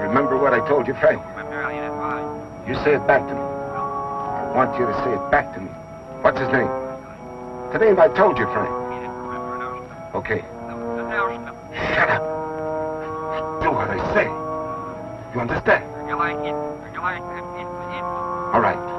Remember what I told you, Frank? You say it back to me. I want you to say it back to me. What's his name? The name I told you, Frank. Okay. Shut up. Do what I say. You understand? All right.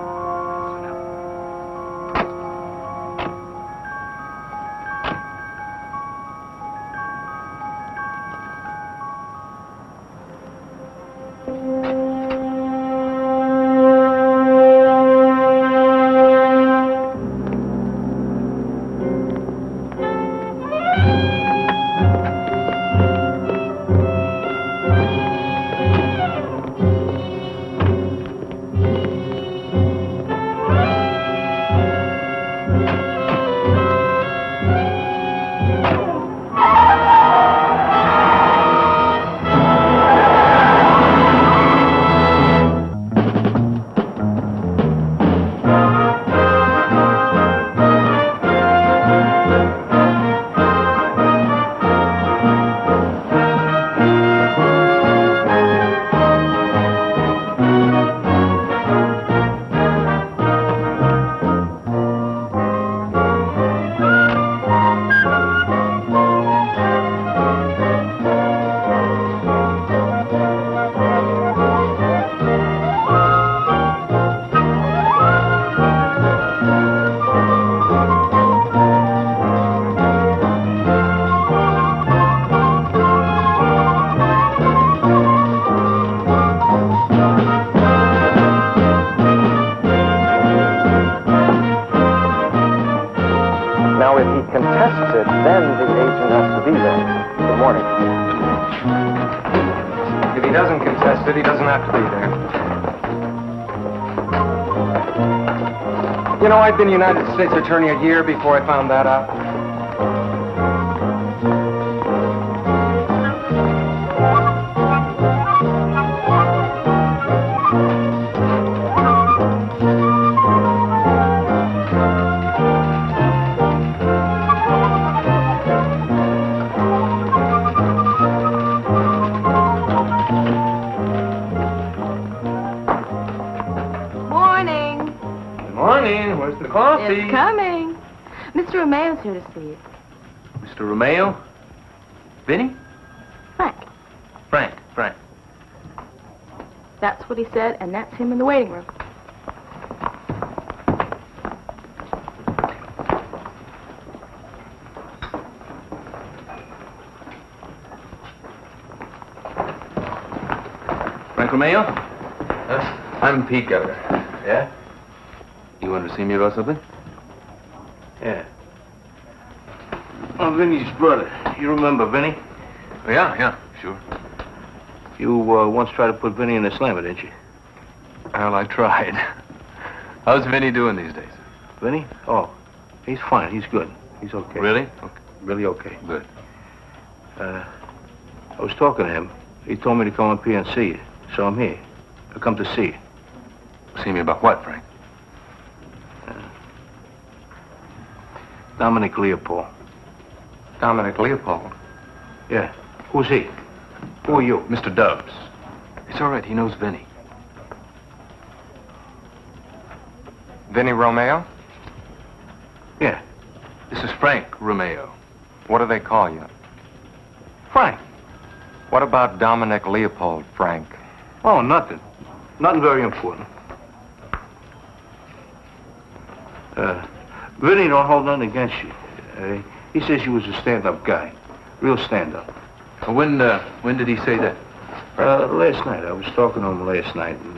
I'd been United States Attorney a year before I found that out. It's coming. Mr. Romeo's here to see you. Mr. Romeo? Vinny? Frank. Frank. That's what he said, and that's him in the waiting room. Frank Romeo? I'm Pete, Governor. Yeah? You wanted to see me about something? Yeah. I'm Vinny's brother. You remember Vinny? Oh, yeah, sure. You once tried to put Vinny in the slammer, didn't you? Well, I tried. How's Vinny doing these days? Vinny? Oh, he's fine. He's good. He's okay. Really? Okay. Really okay. Good. I was talking to him. He told me to come up here and see you. So I'm here. I come to see you. See me about what, Frank? Dominic Leopold. Dominic Leopold? Yeah. Who's he? Who are you? Mr. Dubs. It's all right. He knows Vinny. Vinny Romeo? Yeah. This is Frank Romeo. What do they call you? Frank. What about Dominic Leopold, Frank? Oh, nothing. Nothing very important. Vinny don't hold nothing against you. He says you was a stand-up guy. Real stand-up. When did he say that? Last night. I was talking to him last night, and,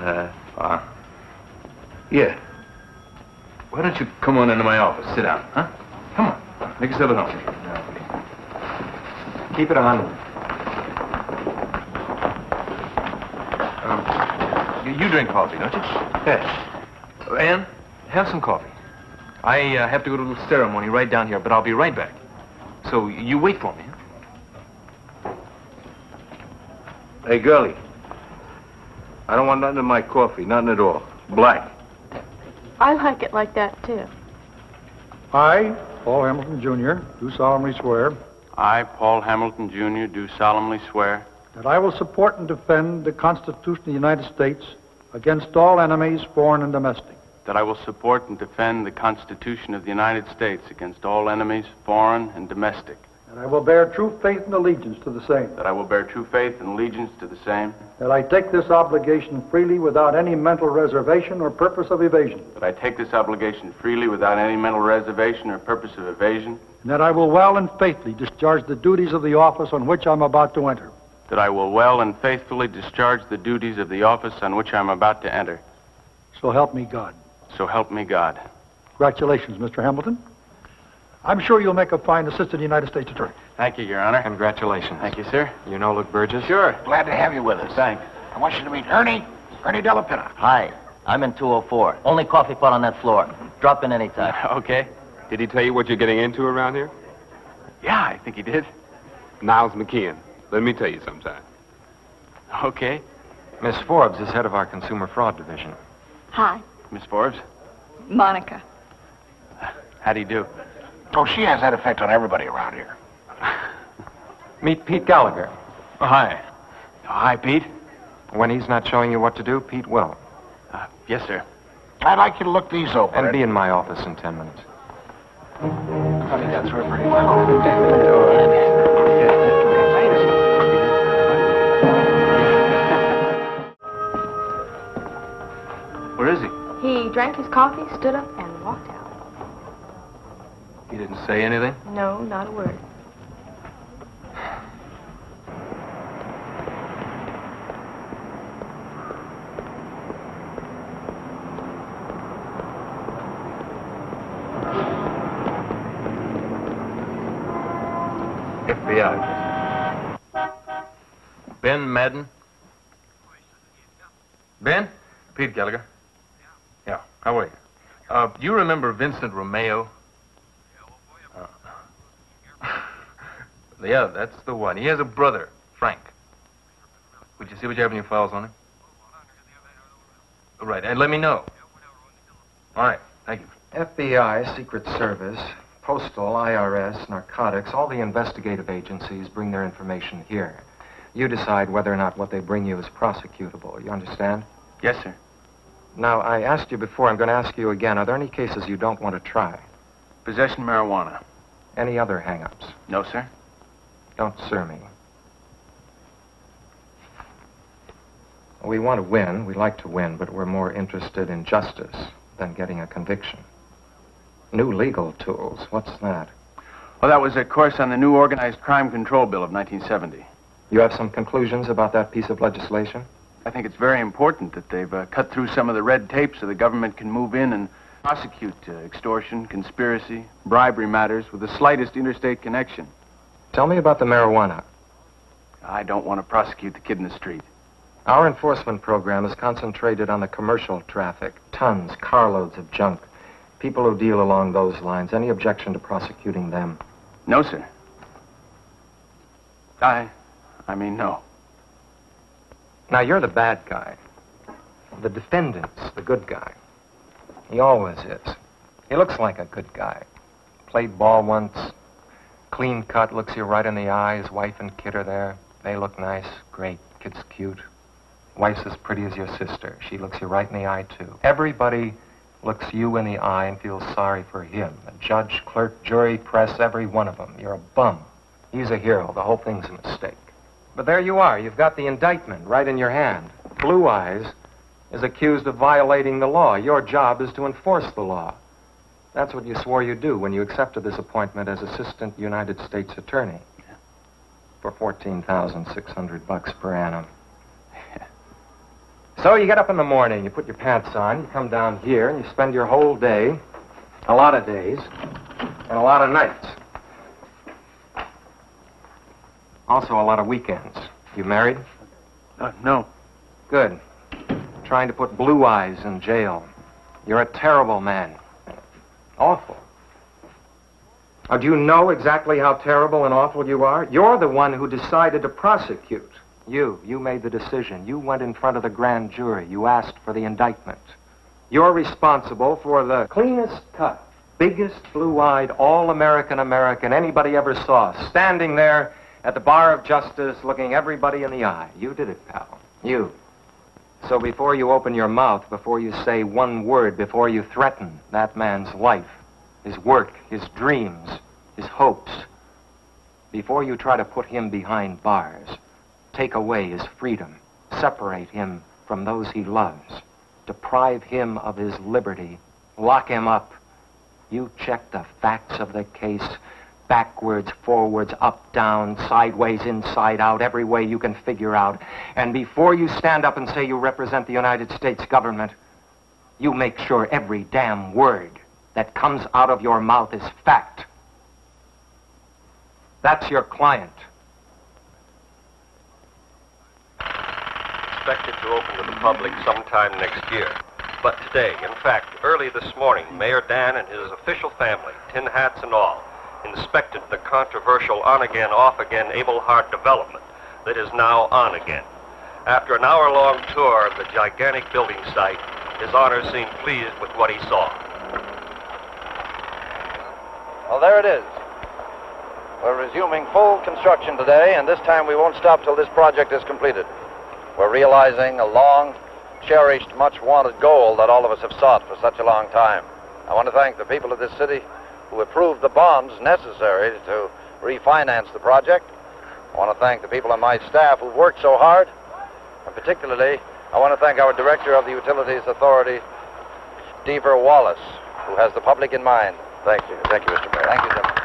yeah. Why don't you come on into my office? Sit down, huh? Come on. Make yourself at home. Keep it on. You drink coffee, don't you? Yes. Ann, have some coffee. I have to go to a little ceremony right down here, but I'll be right back. So you wait for me, huh? Hey, girlie. I don't want nothing in my coffee. Nothing at all. Black. I like it like that, too. I, Paul Hamilton, Jr., do solemnly swear. I, Paul Hamilton, Jr., do solemnly swear. that I will support and defend the Constitution of the United States against all enemies, foreign and domestic. That I will support and defend the Constitution of the United States against all enemies, foreign and domestic. That I will bear true faith and allegiance to the same. That I will bear true faith and allegiance to the same. That I take this obligation freely without any mental reservation or purpose of evasion. That I take this obligation freely without any mental reservation or purpose of evasion. And that I will well and faithfully discharge the duties of the office on which I'm about to enter. That I will well and faithfully discharge the duties of the office on which I'm about to enter. So help me God. So help me God. Congratulations, Mr. Hamilton. I'm sure you'll make a fine assistant United States attorney. Thank you, Your Honor. Congratulations. Thank you, sir. You know Luke Burgess? Sure. Glad to have you with us. Thanks. I want you to meet Ernie Della Pinna. Hi, I'm in 204. Only coffee pot on that floor. Drop in anytime. Okay. Did he tell you what you're getting into around here? Yeah, I think he did. Niles McKeon. Let me tell you sometime. Okay. Miss Forbes is head of our consumer fraud division. Hi, Miss Forbes, Monica. how do you do? Oh, she has that effect on everybody around here. Meet Pete Gallagher. Oh, hi. Oh, hi, Pete. When he's not showing you what to do, Pete will. Yes, sir. I'd like you to look these over. And be in my office in 10 minutes. Honey, that's her pretty Where is he? He drank his coffee, stood up, and walked out. He didn't say anything? No, not a word. FBI. Ben Madden? Ben? Pete Gallagher. Yeah, how are you? You remember Vincent Romeo? Yeah, that's the one. He has a brother, Frank. Would you see what you have in your files on him? Right, and let me know. All right, thank you. FBI, Secret Service, Postal, IRS, narcotics, all the investigative agencies bring their information here. You decide whether or not what they bring you is prosecutable. You understand? Yes, sir. Now, I asked you before, I'm going to ask you again. Are there any cases you don't want to try? Possession marijuana. Any other hang-ups? No, sir. Don't sir me. We want to win. We like to win, but we're more interested in justice than getting a conviction. New legal tools. What's that? Well, that was a course on the new Organized Crime Control Bill of 1970. You have some conclusions about that piece of legislation? I think it's very important that they've cut through some of the red tape so the government can move in and prosecute extortion, conspiracy, bribery matters with the slightest interstate connection. Tell me about the marijuana. I don't want to prosecute the kid in the street. Our enforcement program is concentrated on the commercial traffic. Tons, carloads of junk. People who deal along those lines. Any objection to prosecuting them? No, sir. I mean, no. Now, you're the bad guy. The defendant's the good guy. He always is. He looks like a good guy. Played ball once. Clean cut, looks you right in the eye. His wife and kid are there. They look nice. Great. Kid's cute. Wife's as pretty as your sister. She looks you right in the eye, too. Everybody looks you in the eye and feels sorry for him. The judge, clerk, jury, press, every one of them. You're a bum. He's a hero. The whole thing's a mistake. But there you are. You've got the indictment right in your hand. Blue Eyes is accused of violating the law. Your job is to enforce the law. That's what you swore you'd do when you accepted this appointment as Assistant United States Attorney. For $14,600 per annum. So you get up in the morning, you put your pants on, you come down here, and you spend your whole day, a lot of days, and a lot of nights. Also a lot of weekends. You married? No. Good. Trying to put Blue Eyes in jail. You're a terrible man. Awful. Now, do you know exactly how terrible and awful you are? You're the one who decided to prosecute. You made the decision. You went in front of the grand jury. You asked for the indictment. You're responsible for the cleanest cut, biggest blue-eyed, all-American American anybody ever saw, standing there At the bar of justice, looking everybody in the eye. You did it, pal. You. So before you open your mouth, before you say one word, before you threaten that man's life, his work, his dreams, his hopes, before you try to put him behind bars, take away his freedom, separate him from those he loves, deprive him of his liberty, lock him up, you check the facts of the case, backwards, forwards, up, down, sideways, inside out, every way you can figure out. And before you stand up and say you represent the United States government, you make sure every damn word that comes out of your mouth is fact. That's your client. Expected to open to the public sometime next year. But today, in fact, early this morning, Mayor Dan and his official family, tin hats and all, inspected the controversial on-again, off-again Abelhart development that is now on again. After an hour-long tour of the gigantic building site, His Honor seemed pleased with what he saw. Well, there it is. We're resuming full construction today, and this time we won't stop till this project is completed. We're realizing a long-cherished, much-wanted goal that all of us have sought for such a long time. I want to thank the people of this city who approved the bonds necessary to refinance the project. I want to thank the people on my staff who've worked so hard, and particularly, I want to thank our Director of the Utilities Authority, Deaver Wallace, who has the public in mind. Thank you. Thank you, Mr. Mayor. Thank you, gentlemen.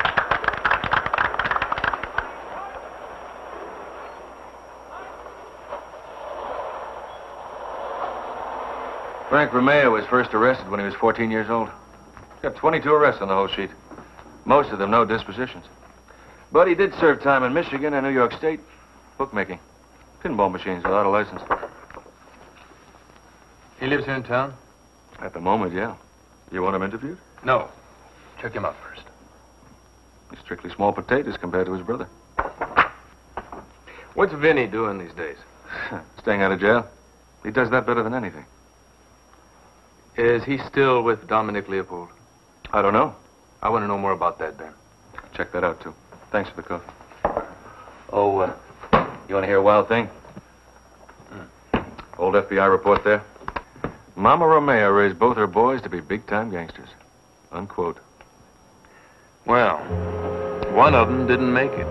Frank Romeo was first arrested when he was 14 years old. Got 22 arrests on the whole sheet. Most of them no dispositions. But he did serve time in Michigan and New York State. Bookmaking. Pinball machines without a license. He lives here in town? At the moment, yeah. You want him interviewed? No. Check him out first. He's strictly small potatoes compared to his brother. What's Vinny doing these days? Staying out of jail. He does that better than anything. Is he still with Dominic Leopold? I don't know. I want to know more about that, Ben. Check that out, too. Thanks for the coffee. Oh, you want to hear a wild thing? Old FBI report there. Mama Romeo raised both her boys to be big-time gangsters. Unquote. Well, one of them didn't make it.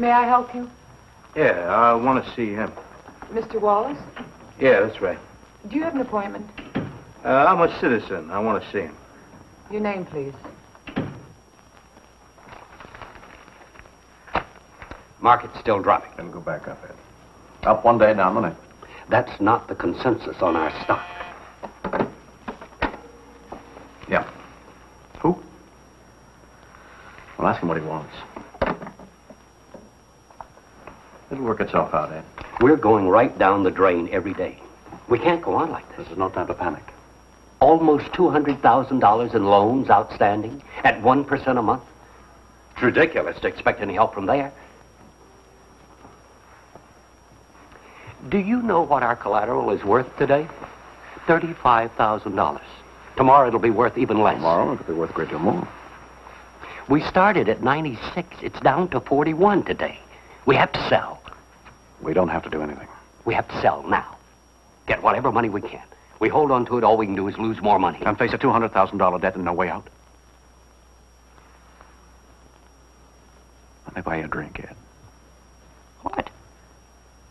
May I help you? Yeah, I want to see him. Mr. Wallace? Yeah, that's right. Do you have an appointment? I'm a citizen. I want to see him. Your name, please. Market's still dropping. Then go back up, Ed. Up one day, down the next. That's not the consensus on our stock. Yeah. Who? Well, ask him what he wants. It'll work itself out, Ed. We're going right down the drain every day. We can't go on like this. This is no time to panic. Almost $200,000 in loans outstanding at 1% a month. It's ridiculous to expect any help from there. Do you know what our collateral is worth today? $35,000. Tomorrow it'll be worth even less. Tomorrow it'll be worth a great deal more. We started at 96. It's down to 41 today. We have to sell. We don't have to do anything. We have to sell now. Get whatever money we can. We hold on to it, all we can do is lose more money. And face a $200,000 debt and no way out. Let me buy you a drink, Ed. What?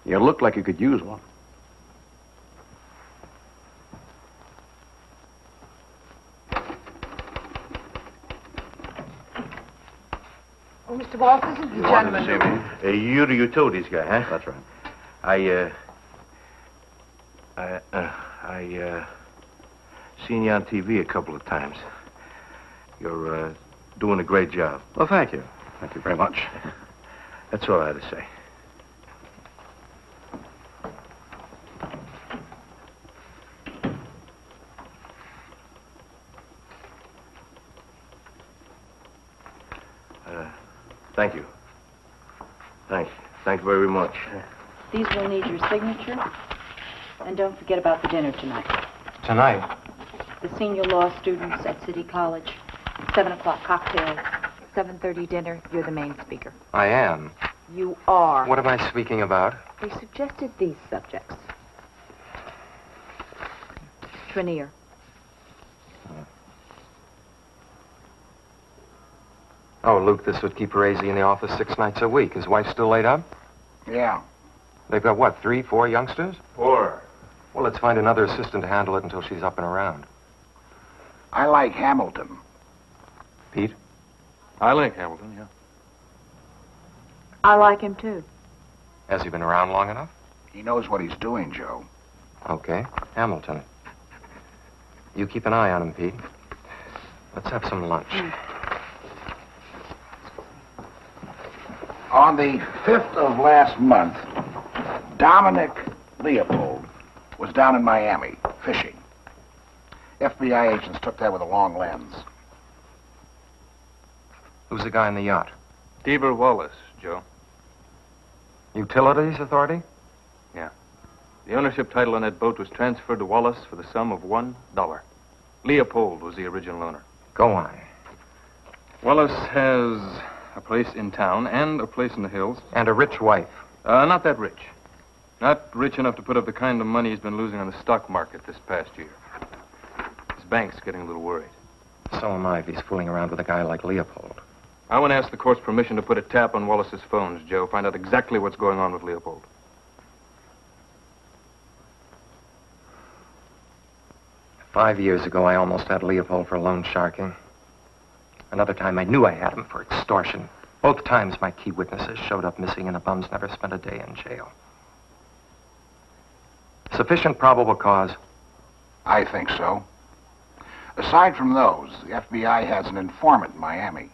You look like you could use one. Oh, Mr. Wallace, this is the gentleman. You want to see me? You're the utilities guy, huh? That's right. I seen you on TV a couple of times. You're doing a great job. Well, thank you. Thank you very much. That's all I had to say. Thank you. Thank you very much. These will need your signature. And don't forget about the dinner tonight. Tonight? The senior law students at City College. 7 o'clock cocktails. 7:30 dinner. You're the main speaker. I am. You are. What am I speaking about? They suggested these subjects. Trenier. Oh, Luke, this would keep Raisy in the office 6 nights a week. His wife's still laid up? Yeah. They've got, what, 3, 4 youngsters? 4. Well, let's find another assistant to handle it until she's up and around. I like Hamilton. Pete? I like Hamilton, yeah. I like him, too. Has he been around long enough? He knows what he's doing, Joe. Okay. Hamilton. You keep an eye on him, Pete. Let's have some lunch. On the 5th of last month, Dominic Leopold was down in Miami fishing. FBI agents took that with a long lens. Who's the guy in the yacht? Deaver Wallace, Joe. Utilities Authority? Yeah. The ownership title on that boat was transferred to Wallace for the sum of $1. Leopold was the original owner. Go on. Wallace has a place in town and a place in the hills. And a rich wife. Not that rich. Not rich enough to put up the kind of money he's been losing on the stock market this past year. His bank's getting a little worried. So am I if he's fooling around with a guy like Leopold. I want to ask the court's permission to put a tap on Wallace's phones, Joe. Find out exactly what's going on with Leopold. Five years ago, I almost had Leopold for loan sharking. Another time, I knew I had him for extortion. Both times, my key witnesses showed up missing, and the bums never spent a day in jail. Sufficient probable cause? I think so. Aside from those, the FBI has an informant in Miami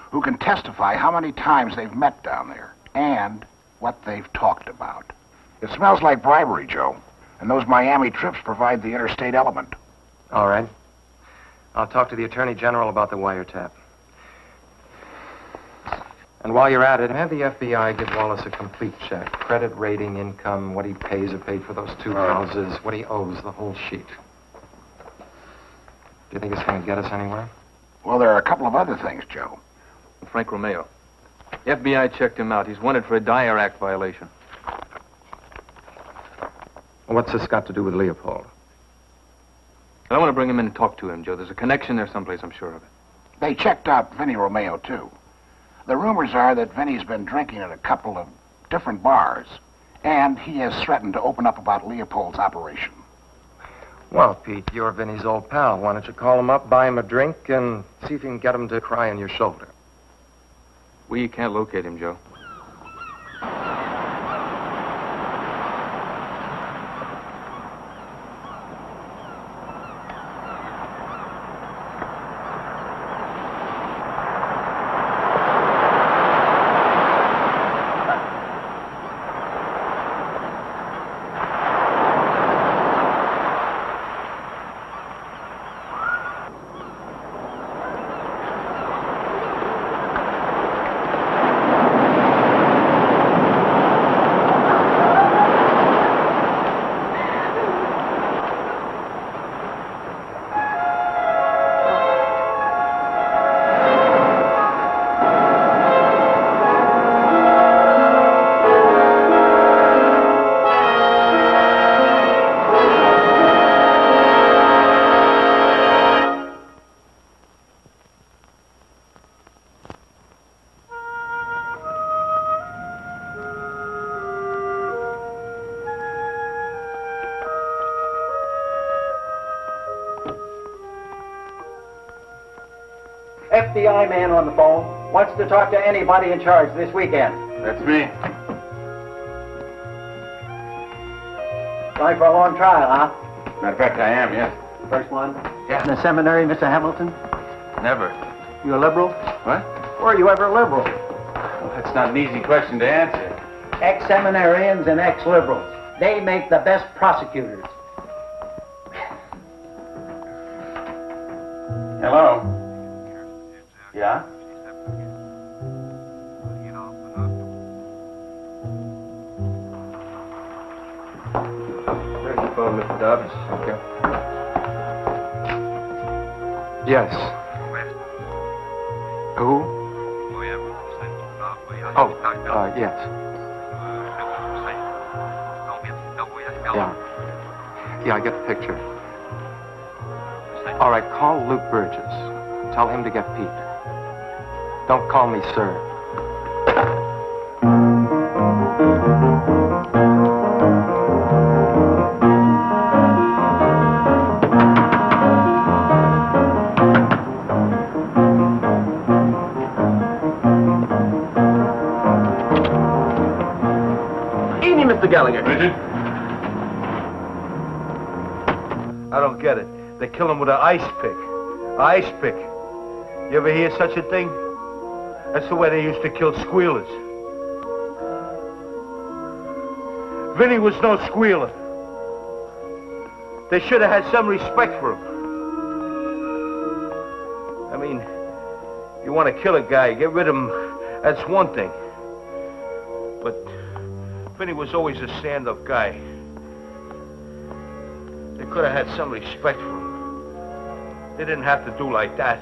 who can testify how many times they've met down there and what they've talked about. It smells like bribery, Joe, and those Miami trips provide the interstate element. All right. I'll talk to the Attorney General about the wiretap. And while you're at it, have the FBI give Wallace a complete check. Credit rating, income, what he pays or paid for those 2 houses, what he owes, the whole sheet. Do you think it's going to get us anywhere? Well, there are a couple of other things, Joe. Frank Romeo. The FBI checked him out. He's wanted for a Dyer Act violation. What's this got to do with Leopold? I want to bring him in and talk to him, Joe. There's a connection there someplace, I'm sure of it. They checked out Vinny Romeo, too. The rumors are that Vinny's been drinking at a couple of different bars, and he has threatened to open up about Leopold's operation. Well, Pete, you're Vinny's old pal. Why don't you call him up, buy him a drink, and see if you can get him to cry on your shoulder? We can't locate him, Joe. FBI man on the phone. Wants to talk to anybody in charge this weekend. That's me. Going for a long trial, huh? Matter of fact, I am, yes. First one? Yeah. In the seminary, Mr. Hamilton? Never. You a liberal? What? Were you ever a liberal? Well, that's not an easy question to answer. Ex-seminarians and ex-liberals. They make the best prosecutors. Hello? Yeah? There's your phone, Mr. Dobbs. Okay. Yes. Who? Oh, yes. Yeah, I get the picture. All right, call Luke Burgess. Tell him to get Pete. Don't call me sir. Evening, Mr. Gallagher. Richard? I don't get it. They kill him with an ice pick. Ice pick. You ever hear such a thing? That's the way they used to kill squealers. Vinny was no squealer. They should have had some respect for him. I mean, you want to kill a guy, get rid of him, that's one thing. But Vinny was always a stand-up guy. They could have had some respect for him. They didn't have to do like that.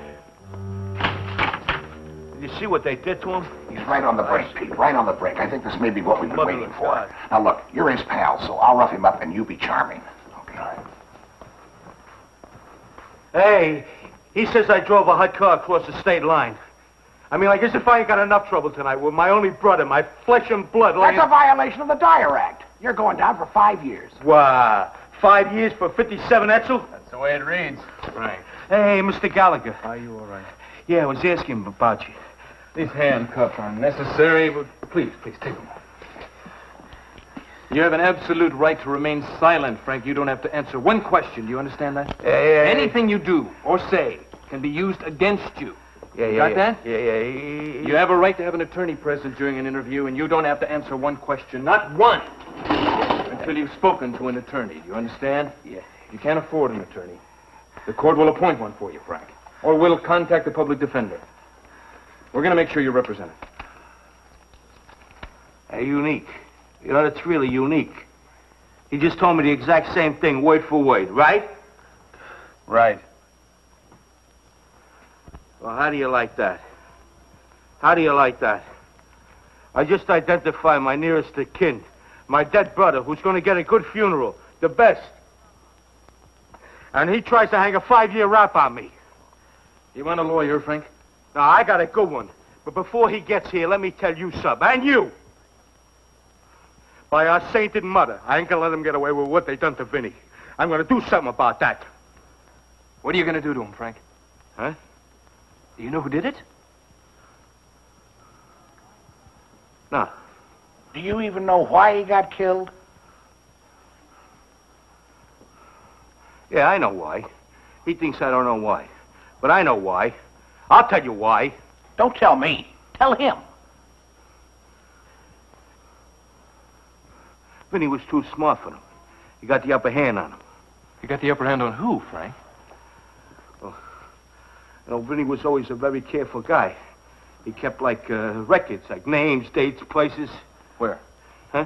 Did you see what they did to him? He's right on the break, Pete. Right on the break. I think this may be what we've been waiting for. Now, look, you're his pal, so I'll rough him up and you be charming. Okay. Hey, he says I drove a hot car across the state line. I mean, like as if I ain't got enough trouble tonight with my only brother, my flesh and blood. That's a violation of the Dyer Act. You're going down for 5 years. Wow. 5 years for 57 Etzel? That's the way it reads. Right. Hey, Mr. Gallagher. Are you all right? Yeah, I was asking him about you. These handcuffs are necessary, but please, take them off. You have an absolute right to remain silent, Frank. You don't have to answer one question. Do you understand that? Yeah. Anything you do or say can be used against you. Yeah. Got that? Yeah. You have a right to have an attorney present during an interview, and you don't have to answer one question, not one, until you've spoken to an attorney. Do you understand? Yeah. You can't afford an attorney. The court will appoint one for you, Frank. Or we'll contact the public defender. We're going to make sure you're represented. Hey, unique. You know, that's really unique. He just told me the exact same thing, word for word, right? Right. Well, how do you like that? How do you like that? I just identified my nearest of kin, my dead brother, who's going to get a good funeral, the best. And he tries to hang a 5-year rap on me. You want a lawyer, Frank? No, I got a good one. But before he gets here, let me tell you something. And you! By our sainted mother, I ain't gonna let them get away with what they done to Vinny. I'm gonna do something about that. What are you gonna do to him, Frank? Huh? Do you know who did it? No. Do you even know why he got killed? Yeah, I know why. He thinks I don't know why. But I know why. I'll tell you why. Don't tell me. Tell him. Vinny was too smart for him. He got the upper hand on him. You got the upper hand on who, Frank? Well, you know, Vinny was always a very careful guy. He kept, like, records, like names, dates, places. Where? Huh?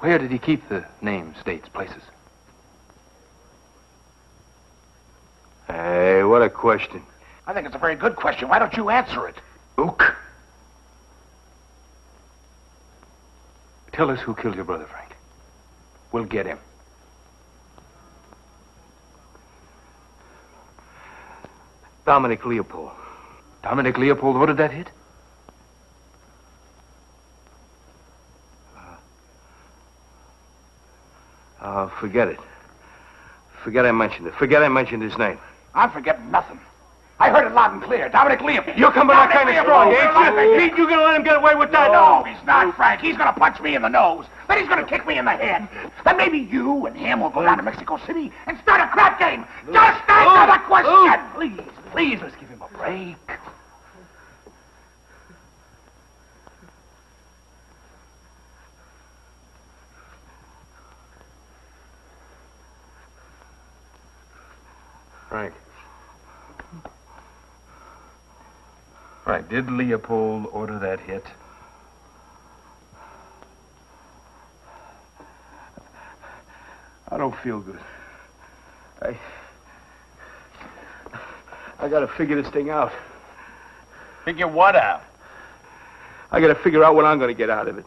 Where did he keep the names, dates, places? Hey, what a question. I think it's a very good question. Why don't you answer it? Ook. Tell us who killed your brother, Frank. We'll get him. Dominic Leopold. Dominic Leopold ordered that hit? Forget it. Forget I mentioned it. Forget I mentioned his name. I'm forgetting nothing. I heard it loud and clear. Dominic Leopold. You're coming out kind of strong, ain't you? You gonna let him get away with that? No, he's not, Frank. He's gonna punch me in the nose. Then he's gonna kick me in the head. Then maybe you and him will go down to Mexico City and start a crap game. Just answer the question. Please, let's give him a break. Frank. Right, did Leopold order that hit? I don't feel good. I gotta figure this thing out. Figure what out? I gotta figure out what I'm gonna get out of it.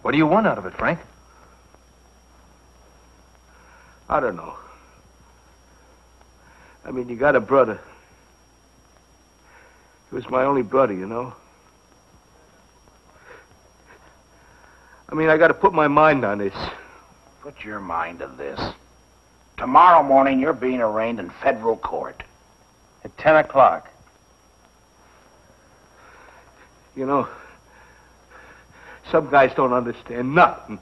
What do you want out of it, Frank? I don't know. I mean, you got a brother. He was my only brother, you know. I mean, I got to put my mind on this. Put your mind on this. Tomorrow morning, you're being arraigned in federal court. At 10 o'clock. You know, some guys don't understand nothing.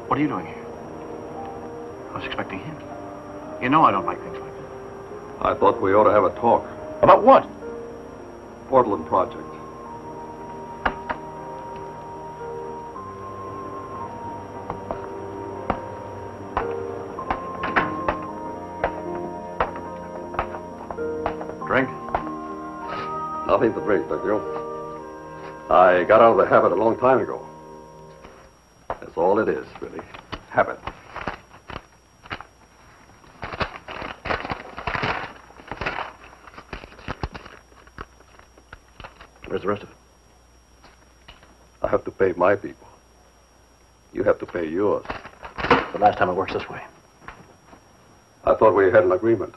What are you doing here? I was expecting him. You know I don't like things like that. I thought we ought to have a talk. About what? Portland Project. Drink? Nothing to drink, thank you. I got out of the habit a long time ago. That's all it is, really. Habit. Where's the rest of it? I have to pay my people. You have to pay yours. The last time it works this way. I thought we had an agreement.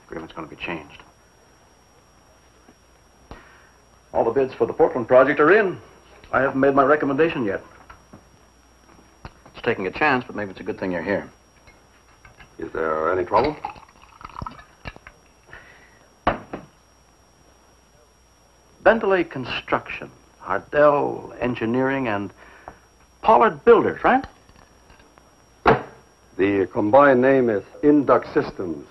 Agreement's going to be changed. All the bids for the Portland project are in. I haven't made my recommendation yet. It's taking a chance, but maybe it's a good thing you're here. Is there any trouble? Bentley Construction, Hardell Engineering, and Pollard Builders, right? The combined name is Indux Systems.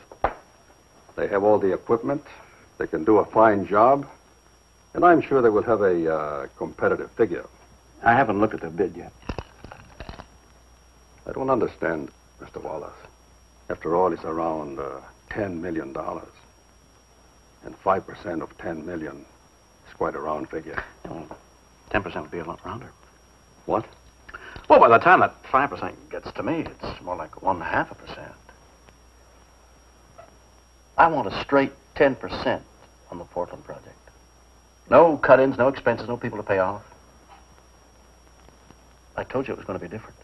They have all the equipment. They can do a fine job. And I'm sure they will have a competitive figure. I haven't looked at the bid yet. I don't understand, Mr. Wallace. After all, it's around $10 million. And 5% of $10 million is quite a round figure. Well, 10% would be a lot rounder. What? Well, by the time that 5% gets to me, it's more like 1/2%. I want a straight 10% on the Portland project. No cut-ins, no expenses, no people to pay off. I told you it was going to be different.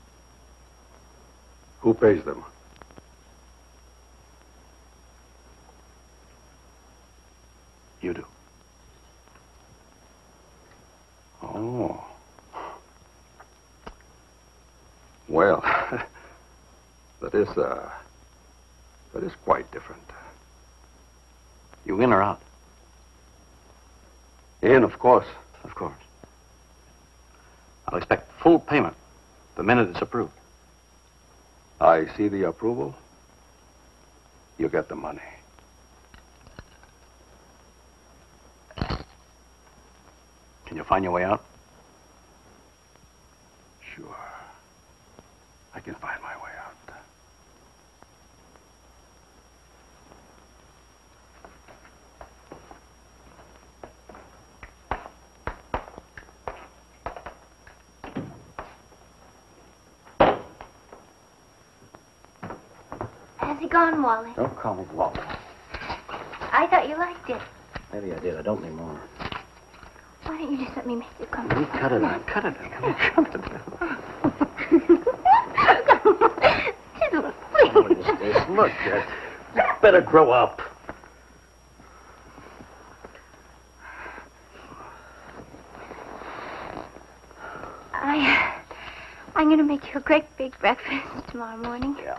Who pays them? You do. Oh. Well, that is quite different. You in or out? In, of course. Of course. I'll expect full payment the minute it's approved. I see the approval. You get the money. Can you find your way out? Sure. I can find my way out. How's it gone, Wally? Don't call me Wally. I thought you liked it. Maybe I did. I don't anymore. Why don't you just let me make you comfortable? You cut it out. Cut it out. Cut it out. What is this? Look, you better grow up. I'm going to make you a great big breakfast tomorrow morning. Yeah.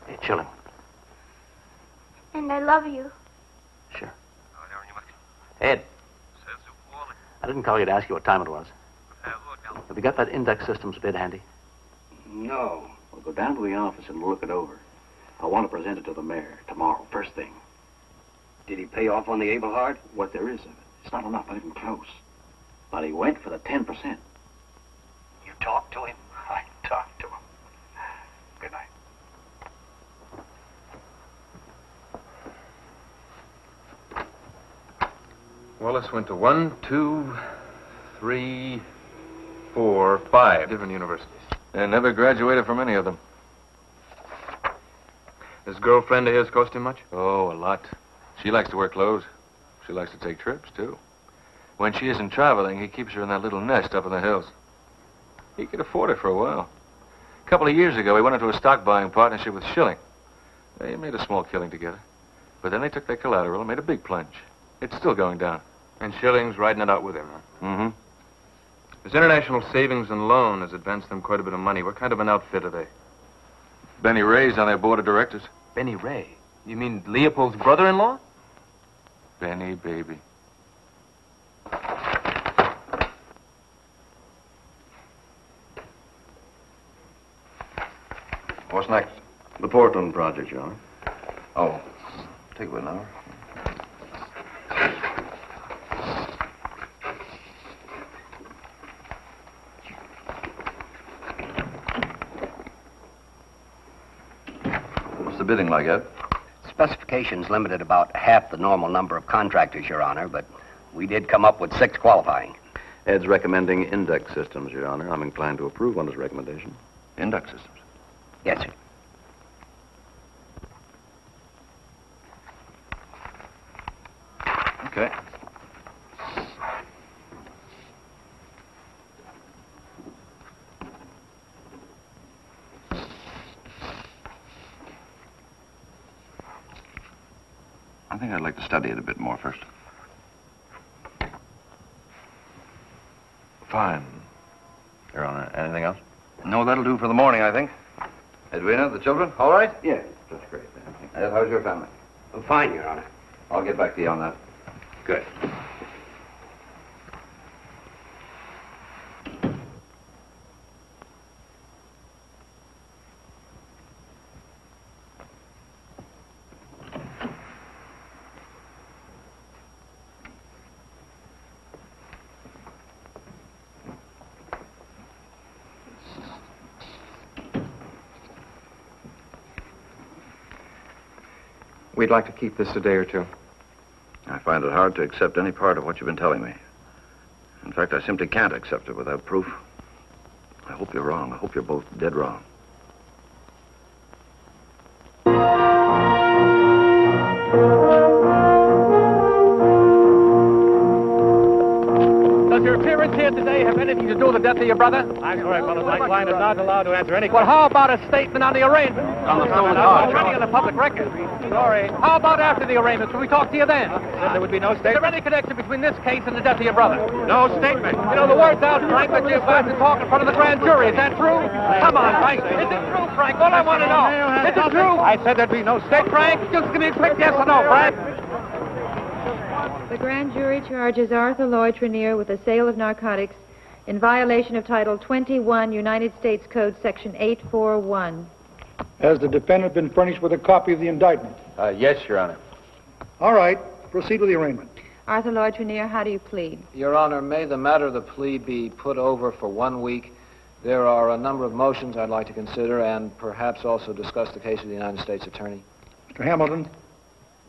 Hey, Shilling. And I love you. Sure. Ed. I didn't call you to ask you what time it was. Have you got that Index Systems bid handy? No. We'll go down to the office and look it over. I want to present it to the mayor tomorrow, first thing. Did he pay off on the Abelhard? What there is of it. It's not enough, not even close. But he went for the 10%. You talked to him? I talked to him. Good night. Wallace went to 1, 2, 3, 4, 5 different universities. And never graduated from any of them. This girlfriend of his cost him much? Oh, a lot. She likes to wear clothes. She likes to take trips, too. When she isn't traveling, he keeps her in that little nest up in the hills. He could afford it for a while. A couple of years ago, he went into a stock buying partnership with Shilling. They made a small killing together. But then they took their collateral and made a big plunge. It's still going down. And Shilling's riding it out with him, huh? Mm-hmm. His International Savings and Loan has advanced them quite a bit of money. What kind of an outfit are they? Benny Ray's on their board of directors. Benny Ray? You mean Leopold's brother-in-law? Benny, baby. What's next? The Portland project, Your Honor. Oh, take about an hour. What's the bidding like, Ed? Specifications limited about half the normal number of contractors, Your Honor, but we did come up with 6 qualifying. Ed's recommending Index Systems, Your Honor. I'm inclined to approve on his recommendation. Index Systems? Yes, sir. Okay. think I'd like to study it a bit more first. Fine. Your Honor, anything else? No, that'll do for the morning, I think. Edwina, the children, all right? Yes, that's great. How's your family? Fine, Your Honor. I'll get back to you on that. Good. We'd like to keep this a day or two. I find it hard to accept any part of what you've been telling me. In fact, I simply can't accept it without proof. I hope you're wrong. I hope you're both dead wrong. Does your appearance here today have anything to do with the death of your brother? I'm sorry, fellows. My client is not allowed to answer any Well, questions. how about a statement on the arraignment? On the stolen Already car. on the public record. Sorry. How about after the arraignment? Can we talk to you then? There would be no Is there statement. any connection between this case and the death of your brother? No statement. You know, the word's out, Frank, that you're about to talk in front of the grand jury. Is that true? Come on, Frank. Is it true, Frank? All I want to know. Is it true? I said there'd be no statement. Frank, just give me a quick yes or no, Frank. The grand jury charges Arthur Lloyd Trenier with the sale of narcotics in violation of Title 21, United States Code, Section 841. Has the defendant been furnished with a copy of the indictment? Yes, Your Honor. All right. Proceed with the arraignment. Arthur Lloyd Trenier, how do you plead? Your Honor, may the matter of the plea be put over for 1 week. There are a number of motions I'd like to consider and perhaps also discuss the case of the United States Attorney. Mr. Hamilton.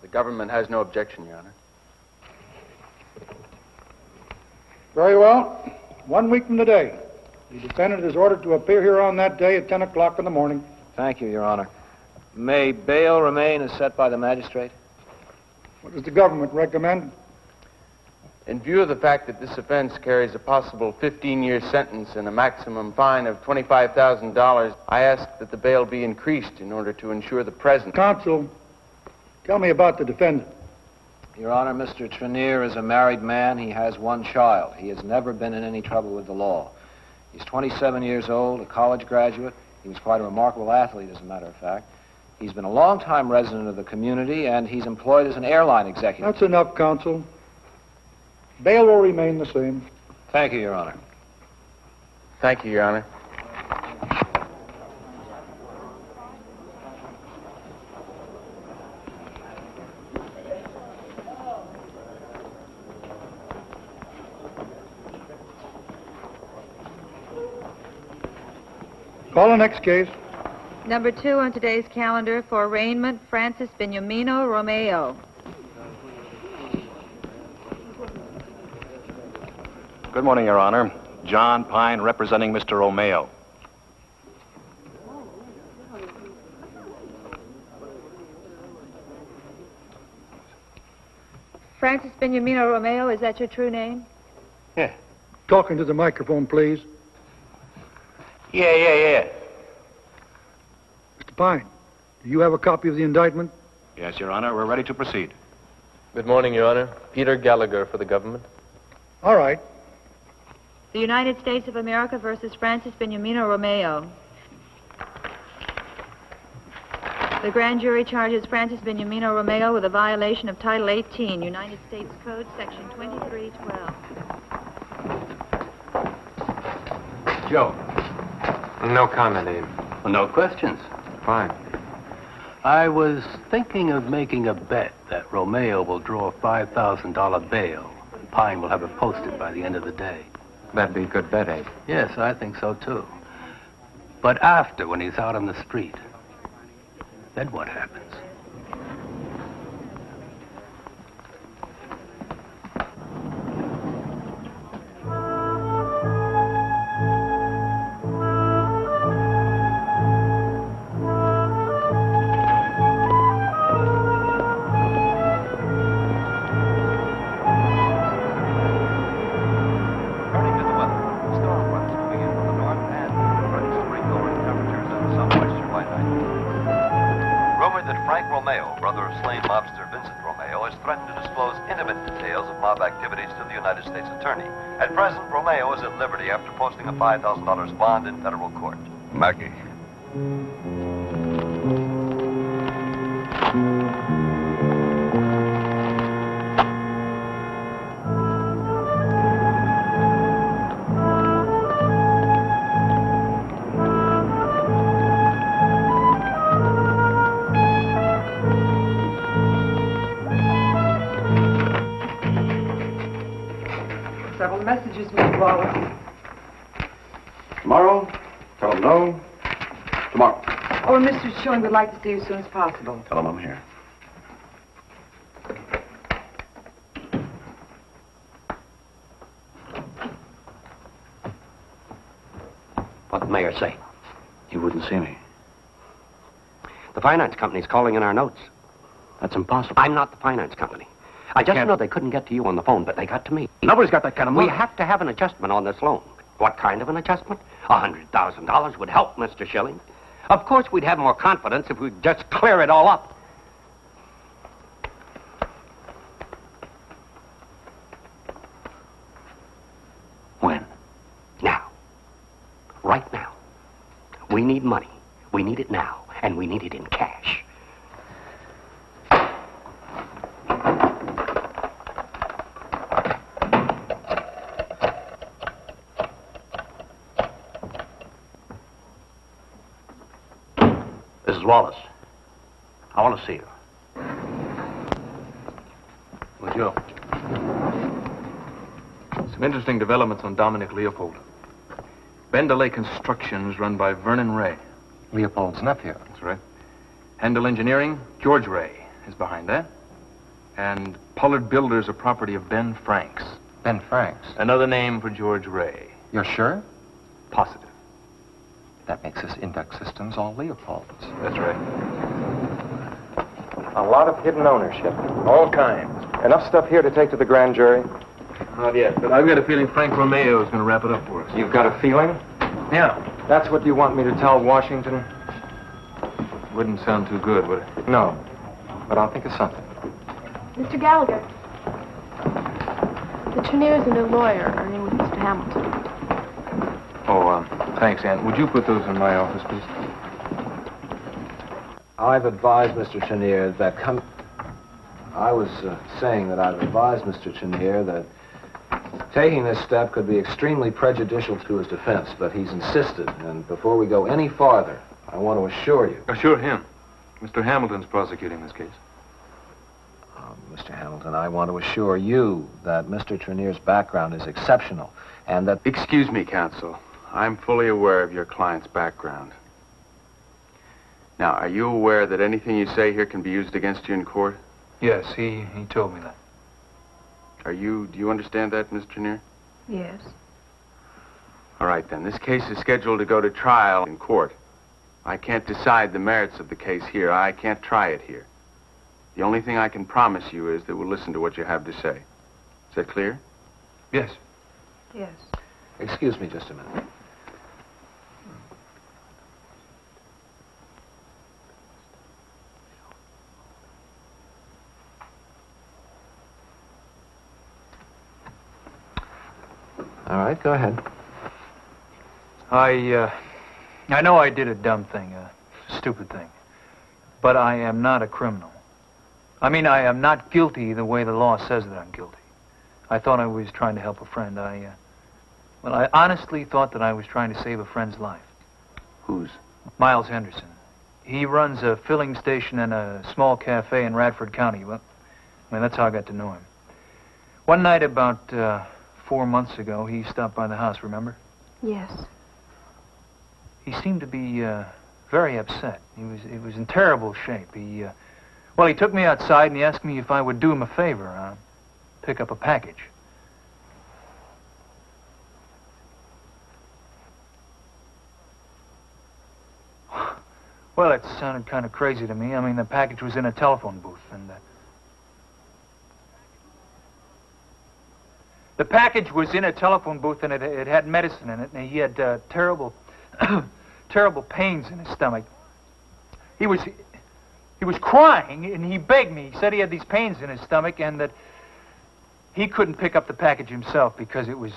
The government has no objection, Your Honor. Very well. 1 week from today. The defendant is ordered to appear here on that day at 10 o'clock in the morning. Thank you, Your Honor. May bail remain as set by the magistrate? What does the government recommend? In view of the fact that this offense carries a possible 15-year sentence and a maximum fine of $25,000, I ask that the bail be increased in order to ensure the presence. Counsel, tell me about the defendant. Your Honor, Mr. Trenier is a married man. He has one child. He has never been in any trouble with the law. He's 27 years old, a college graduate. He was quite a remarkable athlete, as a matter of fact. He's been a long-time resident of the community, and he's employed as an airline executive. That's enough, counsel. Bail will remain the same. Thank you, Your Honor. Thank you, Your Honor. Call the next case. Number 2 on today's calendar for arraignment, Francis Begnomino Romeo. Good morning, Your Honor. John Pine representing Mr. Romeo. Francis Begnomino Romeo, is that your true name? Yeah. Talking to the microphone, please. Yeah. Mr. Pine, do you have a copy of the indictment? Yes, Your Honor. We're ready to proceed. Good morning, Your Honor. Peter Gallagher for the government. All right. The United States of America versus Francis Begnomino Romeo. The grand jury charges Francis Begnomino Romeo with a violation of Title 18, United States Code, Section 2312. Joe. No comment, Abe. Well, no questions. Fine. I was thinking of making a bet that Romeo will draw a $5,000 bail. Pine will have it posted by the end of the day. That'd be a good bet, Abe. Yes, I think so, too. But after, when he's out on the street, then what happens? Romeo, brother of slain mobster Vincent Romeo, Romeo has threatened to disclose intimate details of mob activities to the United States Attorney. At present, Romeo is at liberty after posting a $5,000 bond in federal court. Mackie. Several messages, Mr. Wallace. Tomorrow? Tell him no. Tomorrow. Oh, and Mr. Shilling would like to see you as soon as possible. Tell him I'm here. What'd the mayor say? He wouldn't see me. The finance company's calling in our notes. That's impossible. I'm not the finance company. I just know they couldn't get to you on the phone, but they got to me. Nobody's got that kind of money. We have to have an adjustment on this loan. What kind of an adjustment? $100,000 would help, Mr. Shilling. Of course, we'd have more confidence if we'd just clear it all up. When? Now. Right now. We need money. We need it now. And we need it in cash. Mrs. Wallace, I want to see you. Well, Joe. Some interesting developments on Dominic Leopold. Bendelay Construction is run by Vernon Ray. Leopold's nephew. That's right. Handel Engineering, George Ray is behind that. And Pollard Builders, a property of Ben Franks. Ben Franks? Another name for George Ray. You're sure? Positive. That makes us Index Systems all Leopolds. That's right. A lot of hidden ownership. All kinds. Enough stuff here to take to the grand jury? Not yet, but I've got a feeling Frank Romeo is going to wrap it up for us. You've got a feeling? Yeah. That's what you want me to tell Washington? Wouldn't sound too good, would it? No. But I'll think of something. Mr. Gallagher. The Treniers and a lawyer are in with Mr. Hamilton. Oh, thanks, Aunt. Would you put those in my office, please? I've advised Mr. Trenier that I was saying that I've advised Mr. Trenier that taking this step could be extremely prejudicial to his defense, but he's insisted. And before we go any farther, I want to assure you... Assure him. Mr. Hamilton's prosecuting this case. Mr. Hamilton, I want to assure you that Mr. Trenier's background is exceptional, and that... Excuse me, counsel. I'm fully aware of your client's background. Now, are you aware that anything you say here can be used against you in court? Yes, he told me that. Do you understand that, Miss Trenier? Yes. All right, then. This case is scheduled to go to trial in court. I can't decide the merits of the case here. I can't try it here. The only thing I can promise you is that we'll listen to what you have to say. Is that clear? Yes. Yes. Excuse me just a minute. All right, go ahead. I know I did a dumb thing, a stupid thing. But I am not a criminal. I mean, I am not guilty the way the law says that I'm guilty. I thought I was trying to help a friend. I honestly thought that I was trying to save a friend's life. Whose? Miles Henderson. He runs a filling station and a small cafe in Radford County. Well, that's how I got to know him. One night about 4 months ago, he stopped by the house, remember? Yes. He seemed to be very upset. He was in terrible shape. He took me outside and he asked me if I would do him a favor, pick up a package. Well, it sounded kind of crazy to me. I mean, the package was in a telephone booth, and the package was in a telephone booth, and it had medicine in it, and he had terrible, terrible pains in his stomach. He He was crying, and he begged me. He said he had these pains in his stomach and that he couldn't pick up the package himself because it was...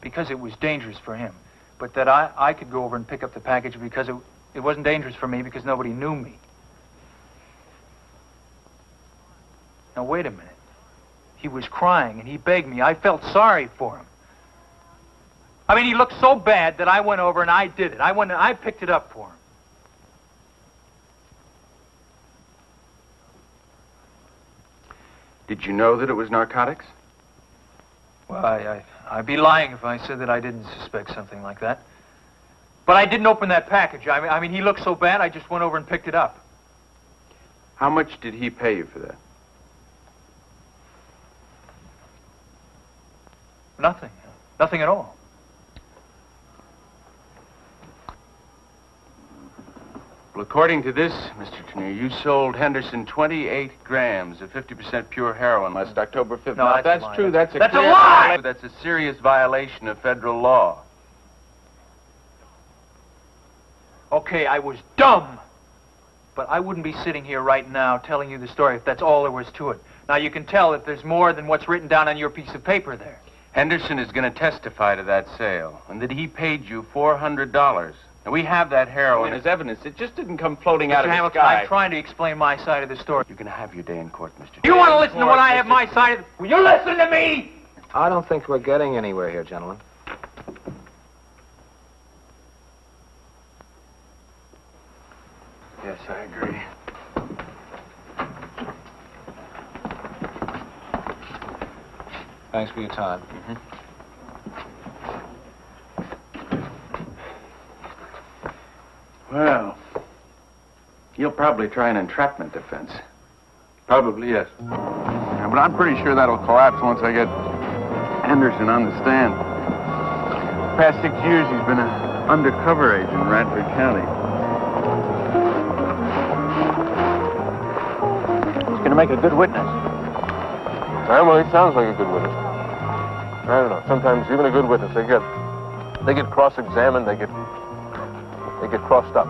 because it was dangerous for him. But that I could go over and pick up the package because it wasn't dangerous for me because nobody knew me. Now, wait a minute. He was crying, and he begged me. I felt sorry for him. I mean, he looked so bad that I went over and I did it. I picked it up for him. Did you know that it was narcotics? Well, I'd be lying if I said that I didn't suspect something like that. But I didn't open that package. I mean, he looked so bad, I just went over and picked it up. How much did he pay you for that? Nothing. Nothing at all. Well, according to this, Mr. Trenier, you sold Henderson 28 grams of 50% pure heroin last October 5th. No, now, if that's that's a true, lie. that's a That's a clear lie! violation. That's a serious violation of federal law. Okay, I was dumb. But I wouldn't be sitting here right now telling you the story if that's all there was to it. Now, you can tell that there's more than what's written down on your piece of paper there. Henderson is going to testify to that sale, and that he paid you $400. And we have that heroin as evidence. It just didn't come floating out of the sky. I'm trying to explain my side of the story. You're going to have your day in court, Mr. You want to listen to what I have my side of the... Will you listen to me? I don't think we're getting anywhere here, gentlemen. Yes, I agree. Thanks for your time. Well, you'll probably try an entrapment defense. Probably, yes. Yeah, but I'm pretty sure that'll collapse once I get Henderson on the stand. The past 6 years, he's been an undercover agent in Radford County. He's going to make a good witness. Well, he sounds like a good witness. I don't know. Sometimes even a good witness, they get cross-examined, they get crossed up.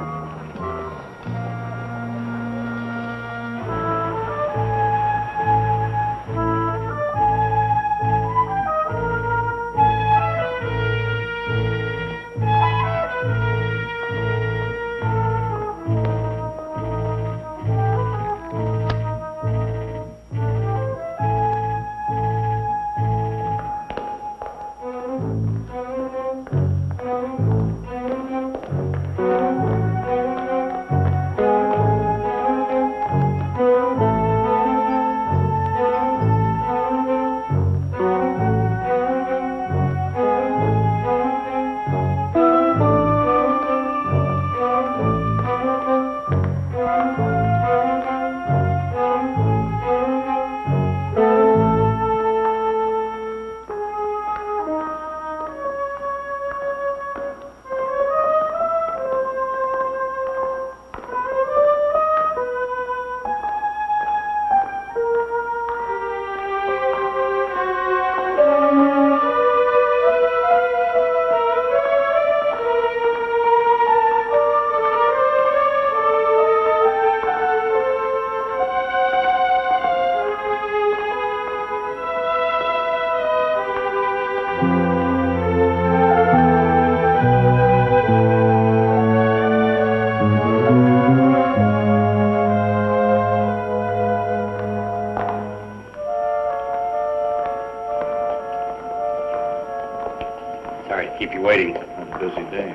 Keep you waiting. It's a busy day.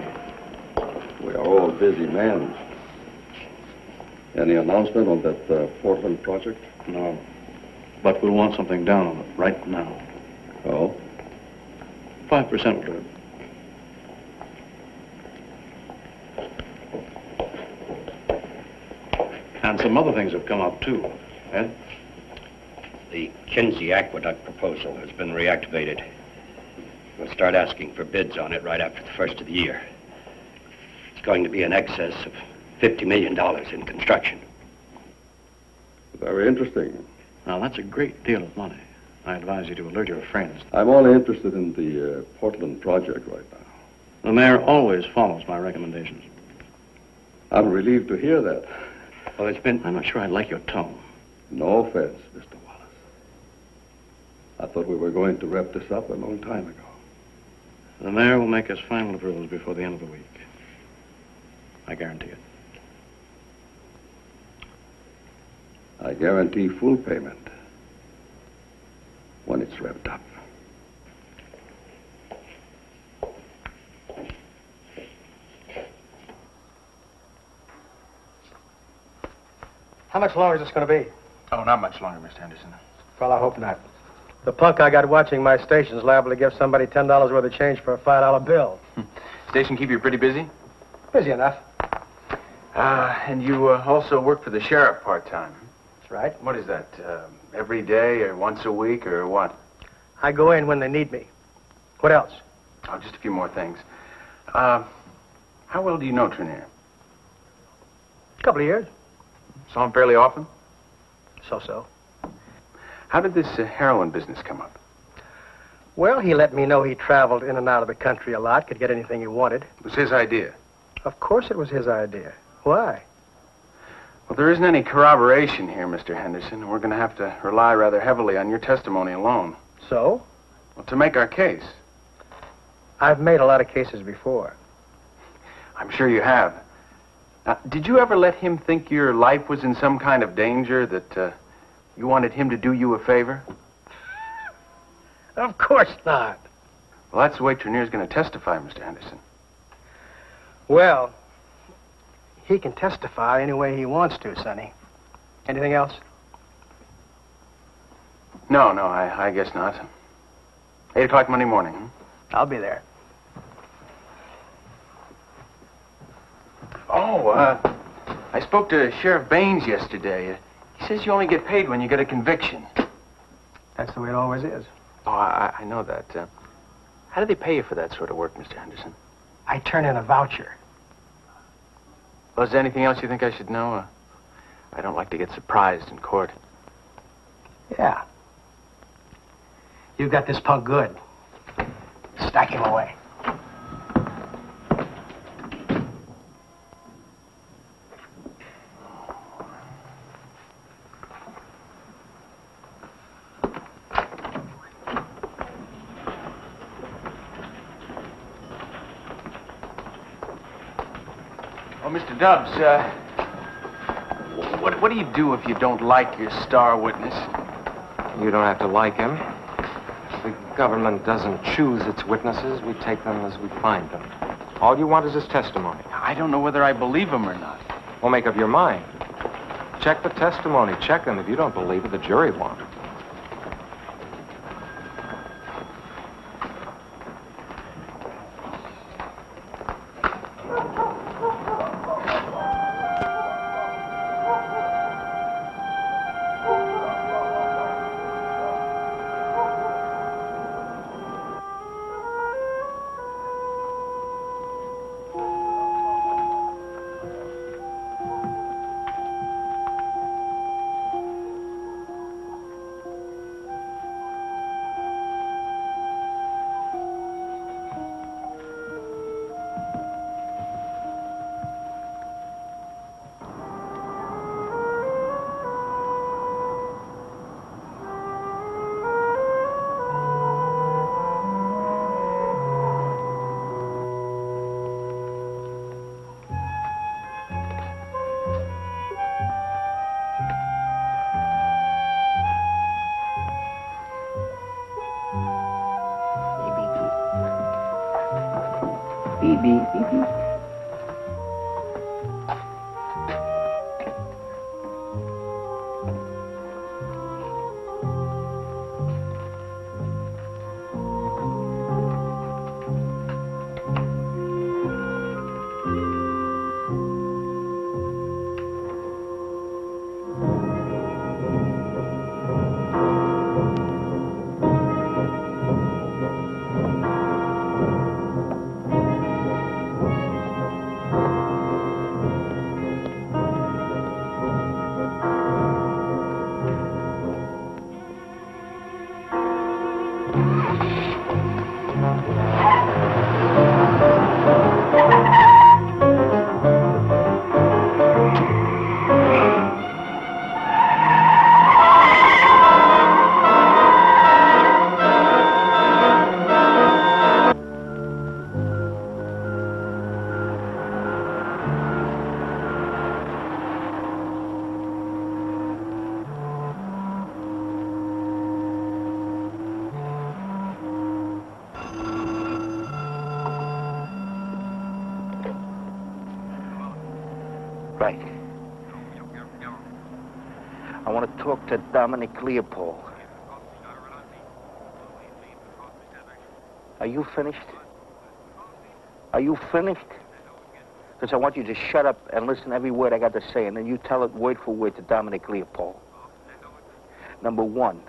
We are all busy men. Any announcement on that Portland project? No. But we'll want something down on it right now. Oh? 5% will do it. And some other things have come up, too. Ed? The Kinsey Aqueduct proposal has been reactivated. We'll start asking for bids on it right after the first of the year. It's going to be in excess of $50 million in construction. Very interesting. Now, that's a great deal of money. I advise you to alert your friends. I'm only interested in the Portland project right now. The mayor always follows my recommendations. I'm relieved to hear that. Well, I'm not sure I like your tone. No offense, Mr. Wallace. I thought we were going to wrap this up a long time ago. The mayor will make his final approvals before the end of the week. I guarantee it. I guarantee full payment when it's wrapped up. How much longer is this going to be? Oh, not much longer, Mr. Henderson. Well, I hope not. The punk I got watching my station is liable to give somebody $10 worth of change for a $5 bill. Station keep you pretty busy? Busy enough. And you also work for the sheriff part-time? That's right. What is that, every day or once a week or what? I go in when they need me. What else? Oh, just a few more things. How well do you know Trenier? A couple of years. Saw him fairly often? So-so. How did this heroin business come up? Well, he let me know he traveled in and out of the country a lot, could get anything he wanted. It was his idea? Of course it was his idea. Why? Well, there isn't any corroboration here, Mr. Henderson, and we're going to have to rely rather heavily on your testimony alone. So? Well, to make our case. I've made a lot of cases before. I'm sure you have. Now, did you ever let him think your life was in some kind of danger, that you wanted him to do you a favor? Of course not. Well, that's the way Trenier's going to testify, Mr. Henderson. Well, he can testify any way he wants to, Sonny. Anything else? No, I guess not. 8 o'clock Monday morning, huh? I'll be there. Oh, I spoke to Sheriff Baines yesterday. He says you only get paid when you get a conviction. That's the way it always is. Oh, I know that. How do they pay you for that sort of work, Mr. Henderson? I turn in a voucher. Well, is there anything else you think I should know? I don't like to get surprised in court. Yeah. You got this punk good. Stack him away. Oh, Mr. Dubs, what do you do if you don't like your star witness? You don't have to like him. The government doesn't choose its witnesses. We take them as we find them. All you want is his testimony. I don't know whether I believe him or not. Well, make up your mind. Check the testimony. Check him. If you don't believe it, the jury won't. Right. I want to talk to Dominic Leopold. Are you finished? Are you finished? Because I want you to shut up and listen to every word I got to say, and then you tell it word for word to Dominic Leopold. Number one,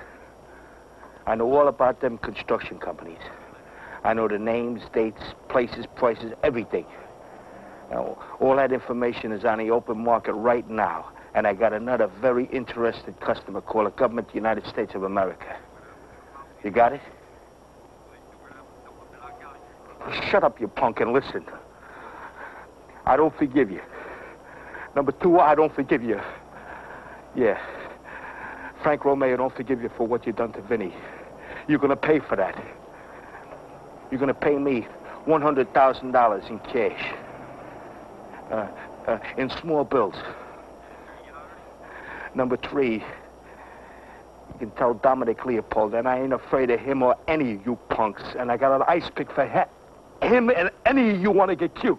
I know all about them construction companies. I know the names, dates, places, prices, everything. Now, all that information is on the open market right now, and I got another very interested customer called the government of the United States of America. You got it? Shut up, you punk, and listen. I don't forgive you. Number two, I don't forgive you. Yeah. Frank Romeo, don't forgive you for what you've done to Vinny. You're gonna pay for that. You're gonna pay me $100,000 in cash. In small bills. Number three, you can tell Dominic Leopold that I ain't afraid of him or any of you punks, and I got an ice pick for him and any of you want to get cute.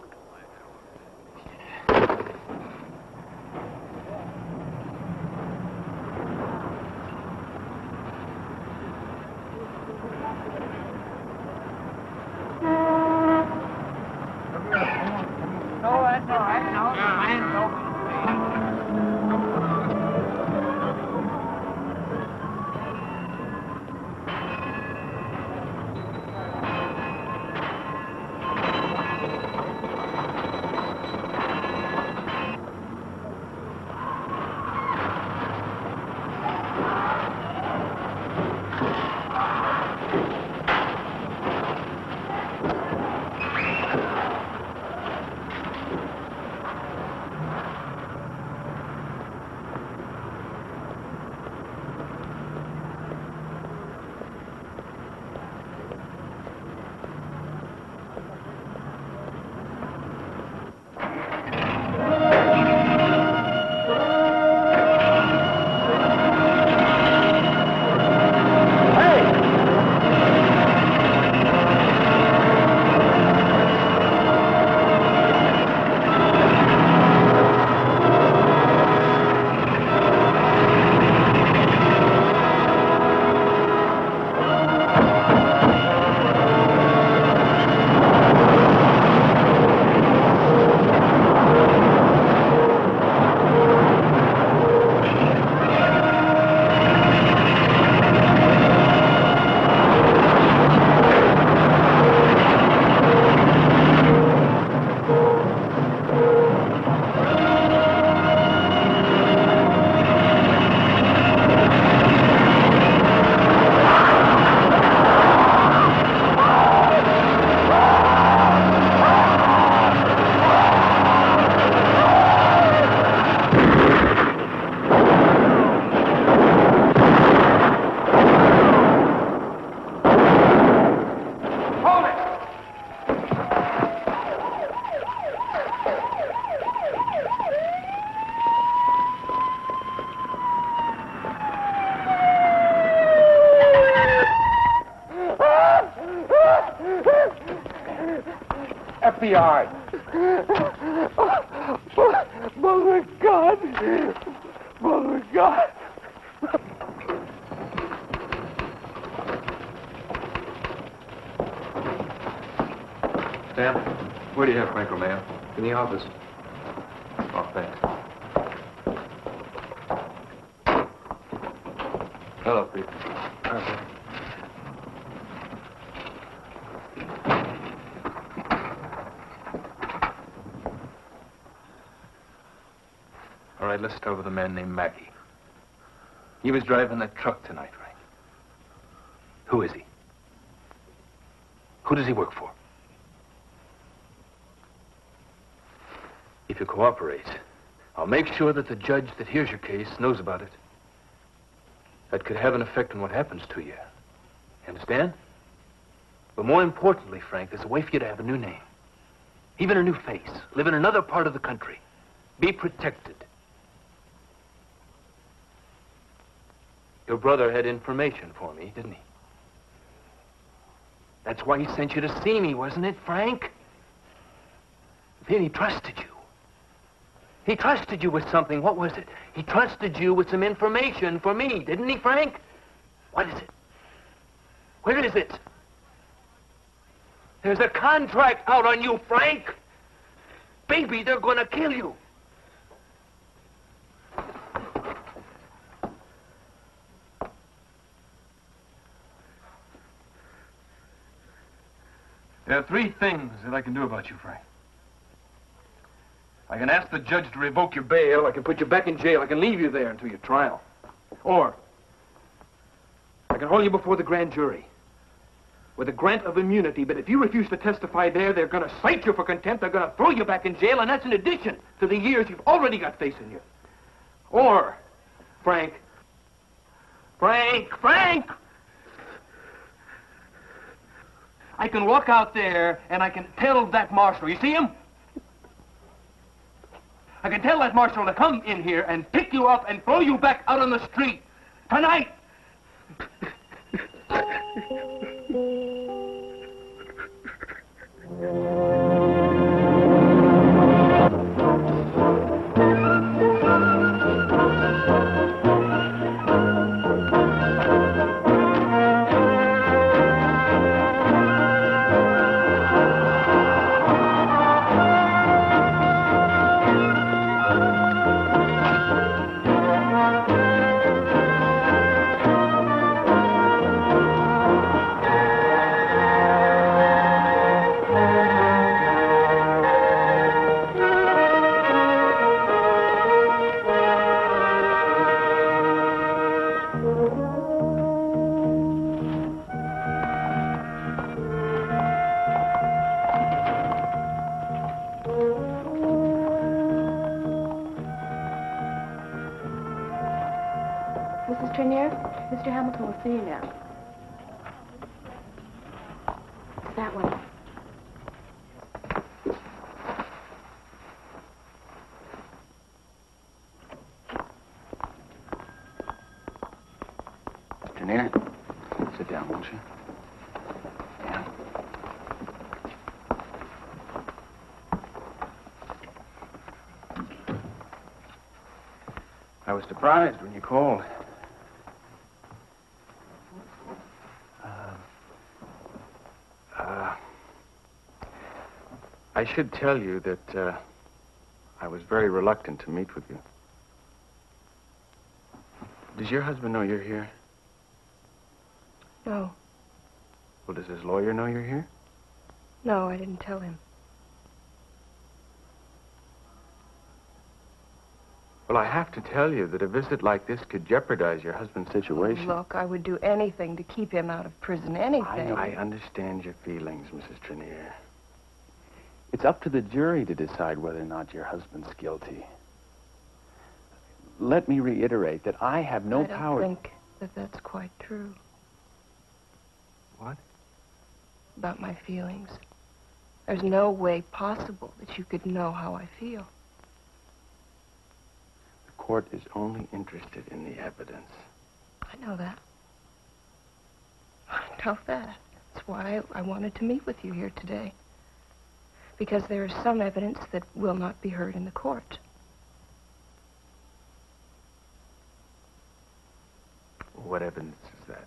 FBI. Mother God. Mother God. Sam, where do you have Frank Romeo? In the office. Oh, thanks. Hello, Pete. Arthur. All right, let's start with a man named Mackey. He was driving that truck tonight, right? Who is he? Who does he work for? If you cooperate, I'll make sure that the judge that hears your case knows about it. That could have an effect on what happens to you. You understand? But more importantly, Frank, there's a way for you to have a new name. Even a new face. Live in another part of the country. Be protected. Your brother had information for me, didn't he? That's why he sent you to see me, wasn't it, Frank? Vinny trusted you. He trusted you with something. What was it? He trusted you with some information for me, didn't he, Frank? What is it? Where is it? There's a contract out on you, Frank. Baby, they're gonna kill you. There are three things that I can do about you, Frank. I can ask the judge to revoke your bail, I can put you back in jail, I can leave you there until your trial. Or, I can hold you before the grand jury with a grant of immunity, but if you refuse to testify there, they're gonna cite you for contempt, they're gonna throw you back in jail, and that's in addition to the years you've already got facing you. Or, Frank, I can walk out there and I can tell that marshal, you see him? I can tell that marshal to come in here and pick you up and throw you back out on the street tonight. Mrs. Trenier, Mr. Hamilton will see you now. It's that one. Trenier, sit down, won't you? Yeah. I was surprised when you called. I should tell you that I was very reluctant to meet with you. Does your husband know you're here? No. Well, does his lawyer know you're here? No, I didn't tell him. Well, I have to tell you that a visit like this could jeopardize your husband's situation. Look, I would do anything to keep him out of prison, anything. I understand your feelings, Mrs. Trenier. It's up to the jury to decide whether or not your husband's guilty. Let me reiterate that I have no power... I don't think that that's quite true. What? About my feelings. There's no way possible that you could know how I feel. The court is only interested in the evidence. I know that. I know that. That's why I wanted to meet with you here today. Because there is some evidence that will not be heard in the court. What evidence is that?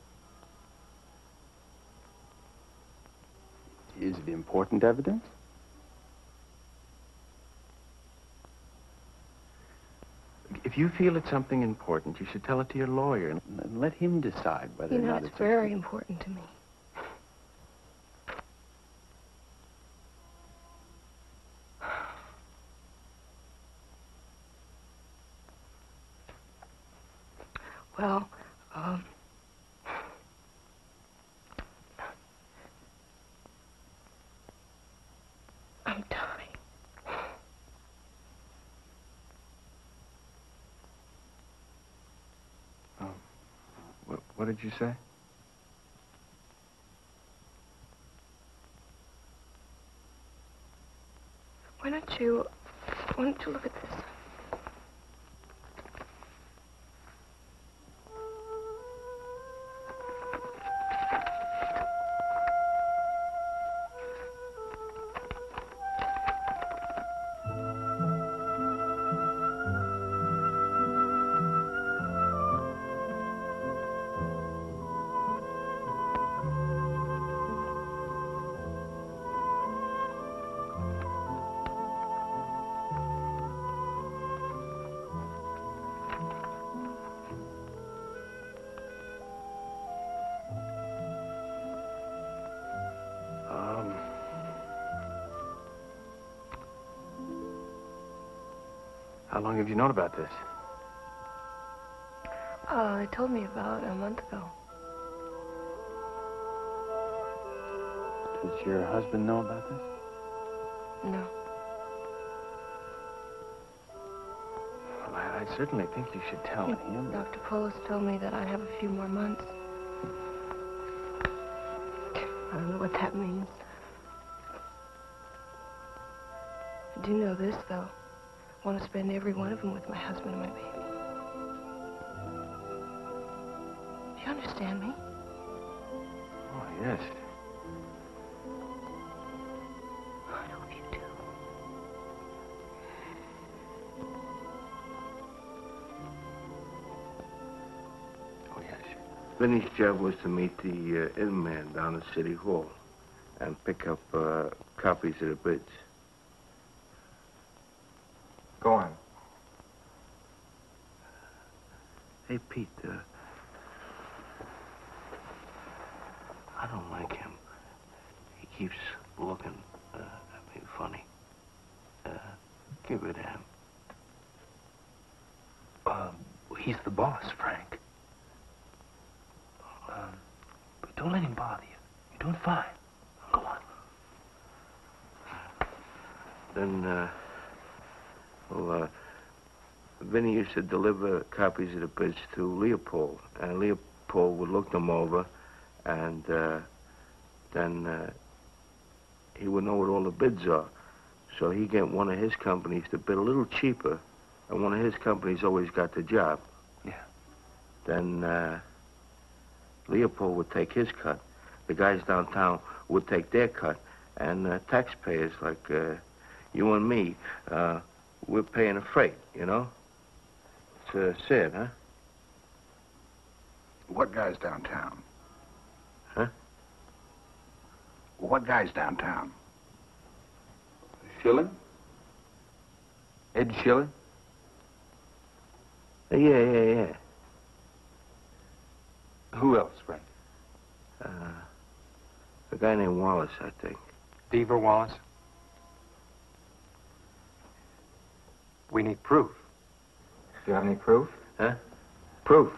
Is it important evidence? If you feel it's something important, you should tell it to your lawyer and let him decide whether or not it's very important to me. Well, I'm dying. What did you say? Why don't you look at this? How long have you known about this? Oh, they told me about a month ago. Does your husband know about this? No. Well, I certainly think you should tell him. Dr. Polis told me that I'd have a few more months. I don't know what that means. I do know this, though. I want to spend every one of them with my husband and my baby. Do you understand me? Oh, yes. I hope you do. Oh, yes. Vinny's job was to meet the in-man down at City Hall and pick up copies of the bids. Go on. Hey, Pete, I don't like him. He keeps looking at me funny. Get rid of him. He's the boss, Frank. But don't let him bother you. You're doing fine. Go on. Then, Vinny used to deliver copies of the bids to Leopold, and Leopold would look them over, and then he would know what all the bids are. So he'd get one of his companies to bid a little cheaper, and one of his companies always got the job. Yeah. Then Leopold would take his cut. The guys downtown would take their cut, and taxpayers like you and me, we're paying the freight, you know? It's sad, huh? What guy's downtown? Huh? What guy's downtown? Shilling? Ed Shilling? Yeah. Who else, Frank? A guy named Wallace, I think. Beaver Wallace? We need proof. Do you have any proof? Huh? Proof.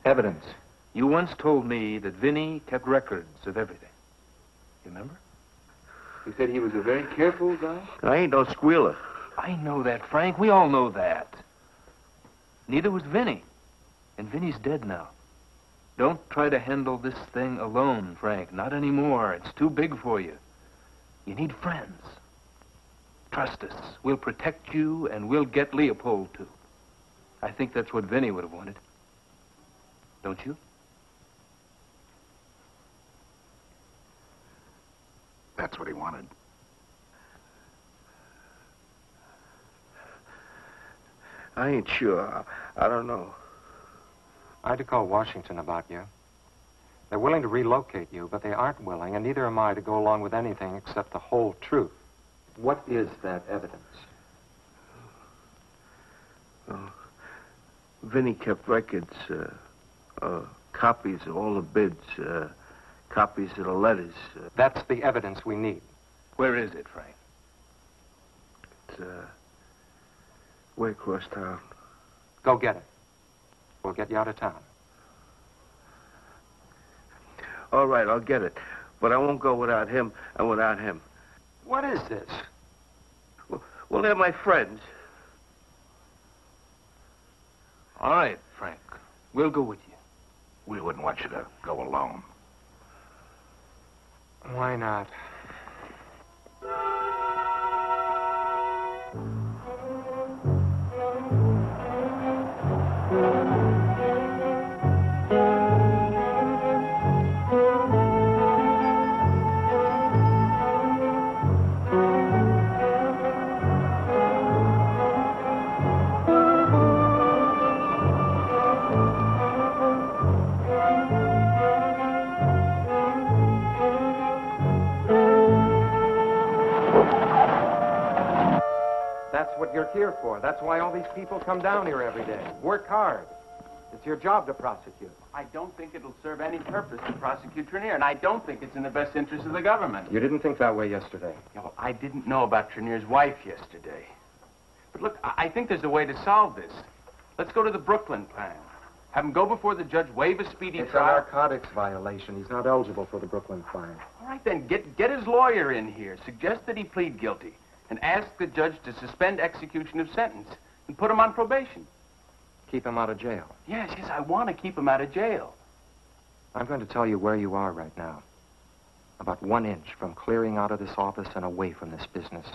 Evidence. You once told me that Vinny kept records of everything. You remember? You said he was a very careful guy? I ain't no squealer. I know that, Frank. We all know that. Neither was Vinny. And Vinny's dead now. Don't try to handle this thing alone, Frank. Not anymore. It's too big for you. You need friends. Trust us. We'll protect you, and we'll get Leopold, too. I think that's what Vinny would have wanted. Don't you? That's what he wanted. I ain't sure. I don't know. I had to call Washington about you. They're willing to relocate you, but they aren't willing, and neither am I, to go along with anything except the whole truth. What is that evidence? Vinny kept records, copies of all the bids, copies of the letters. That's the evidence we need. Where is it, Frank? It's way across town. Go get it. We'll get you out of town. All right, I'll get it. But I won't go without him and without him. What is this? Well, they're my friends. All right, Frank. We'll go with you. We wouldn't want you to go alone. Why not? That's what you're here for. That's why all these people come down here every day. Work hard. It's your job to prosecute. I don't think it'll serve any purpose to prosecute Trenier, and I don't think it's in the best interest of the government. You didn't think that way yesterday. Yeah, well, I didn't know about Trenier's wife yesterday. But look, I think there's a way to solve this. Let's go to the Brooklyn plan. Have him go before the judge, waive a speedy It's a trial. narcotics violation. He's not eligible for the Brooklyn fine. All right, then, get his lawyer in here. Suggest that he plead guilty. And ask the judge to suspend execution of sentence. And put him on probation. Keep him out of jail. Yes, I want to keep him out of jail. I'm going to tell you where you are right now. About 1 inch from clearing out of this office and away from this business.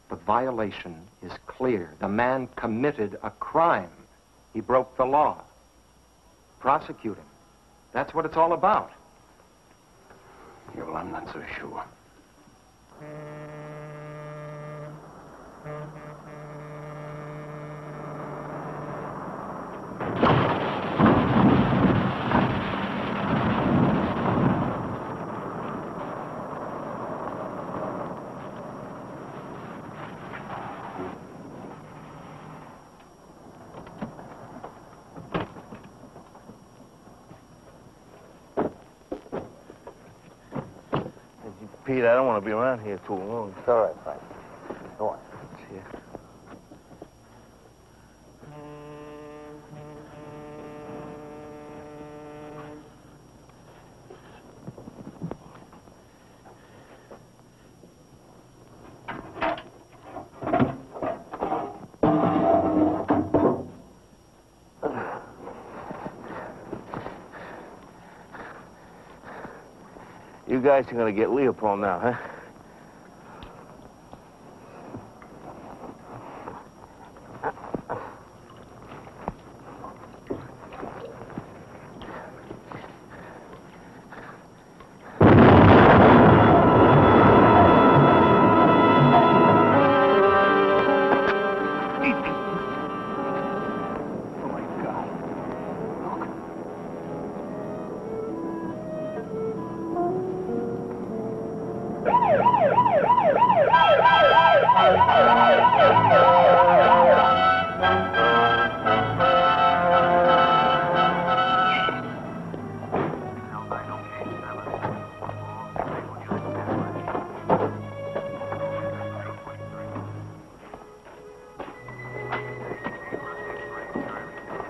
The violation is clear. The man committed a crime. He broke the law. Prosecute him. That's what it's all about. Yeah, well, I'm not so sure. Pete, I don't want to be around here too long. It's all right, Frank. Go on. See ya. You guys are going to get Leopold now, huh?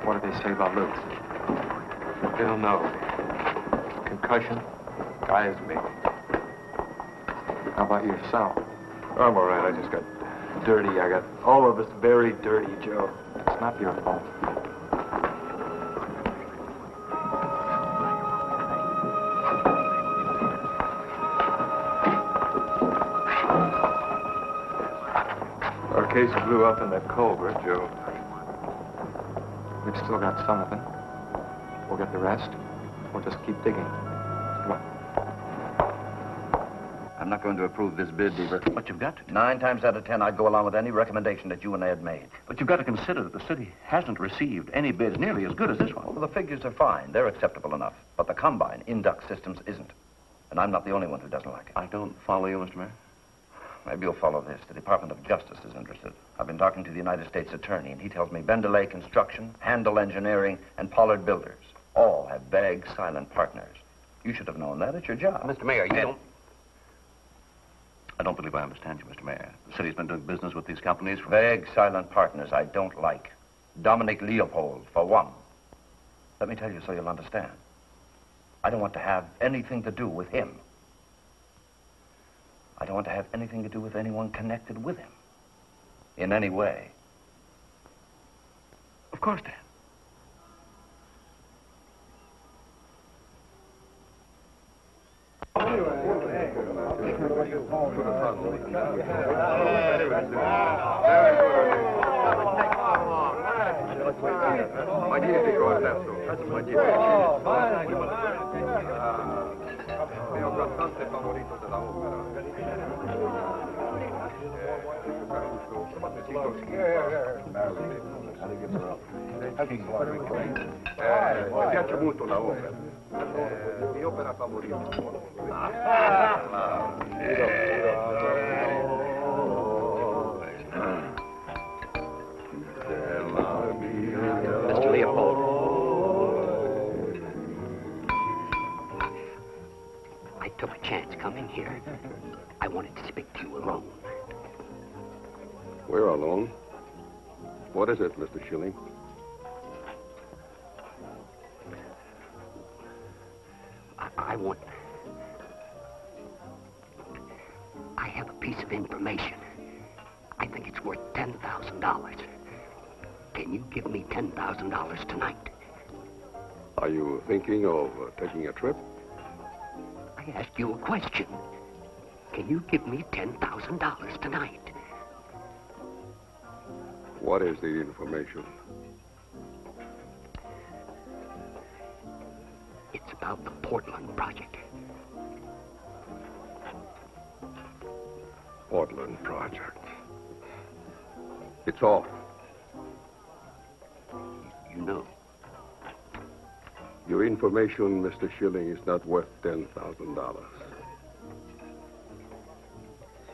What did they say about Lewis? They don't know. Concussion. Guy is me. How about yourself? I'm all right. I just got dirty. I got all of us very dirty, Joe. It's not your fault. Our case blew up in that culvert, Joe. We've still got some of it. We'll get the rest. We'll just keep digging. Come on. I'm not going to approve this bid, Deaver. But you've got to. 9 times out of 10, I'd go along with any recommendation that you and Ed made. But you've got to consider that the city hasn't received any bids nearly as good as this one. Well, the figures are fine. They're acceptable enough. But the Combine, Induct Systems, isn't. And I'm not the only one who doesn't like it. I don't follow you, Mr. Mayor. Maybe you'll follow this. The Department of Justice is interested. I've been talking to the United States Attorney, and he tells me Bendelay Construction, Handel Engineering, and Pollard Builders all have vague, silent partners. You should have known that. It's your job. Mr. Mayor, you don't... I don't believe I understand you, Mr. Mayor. The city's been doing business with these companies for... Vague, silent partners I don't like. Dominic Leopold, for one. Let me tell you so you'll understand. I don't want to have anything to do with him. I don't want to have anything to do with anyone connected with him. In any way. Of course, Dan. Mi piace molto la opera. Mia opera favorita. Mr. Leopold. I took a chance coming here. I wanted to speak to you alone. We're alone. What is it, Mr. Shilling? I have a piece of information. I think it's worth $10,000. Can you give me $10,000 tonight? Are you thinking of taking a trip? I asked you a question. Can you give me $10,000 tonight? What is the information? It's about the Portland project. Portland project. It's off. You know. Your information, Mr. Shilling, is not worth $10,000.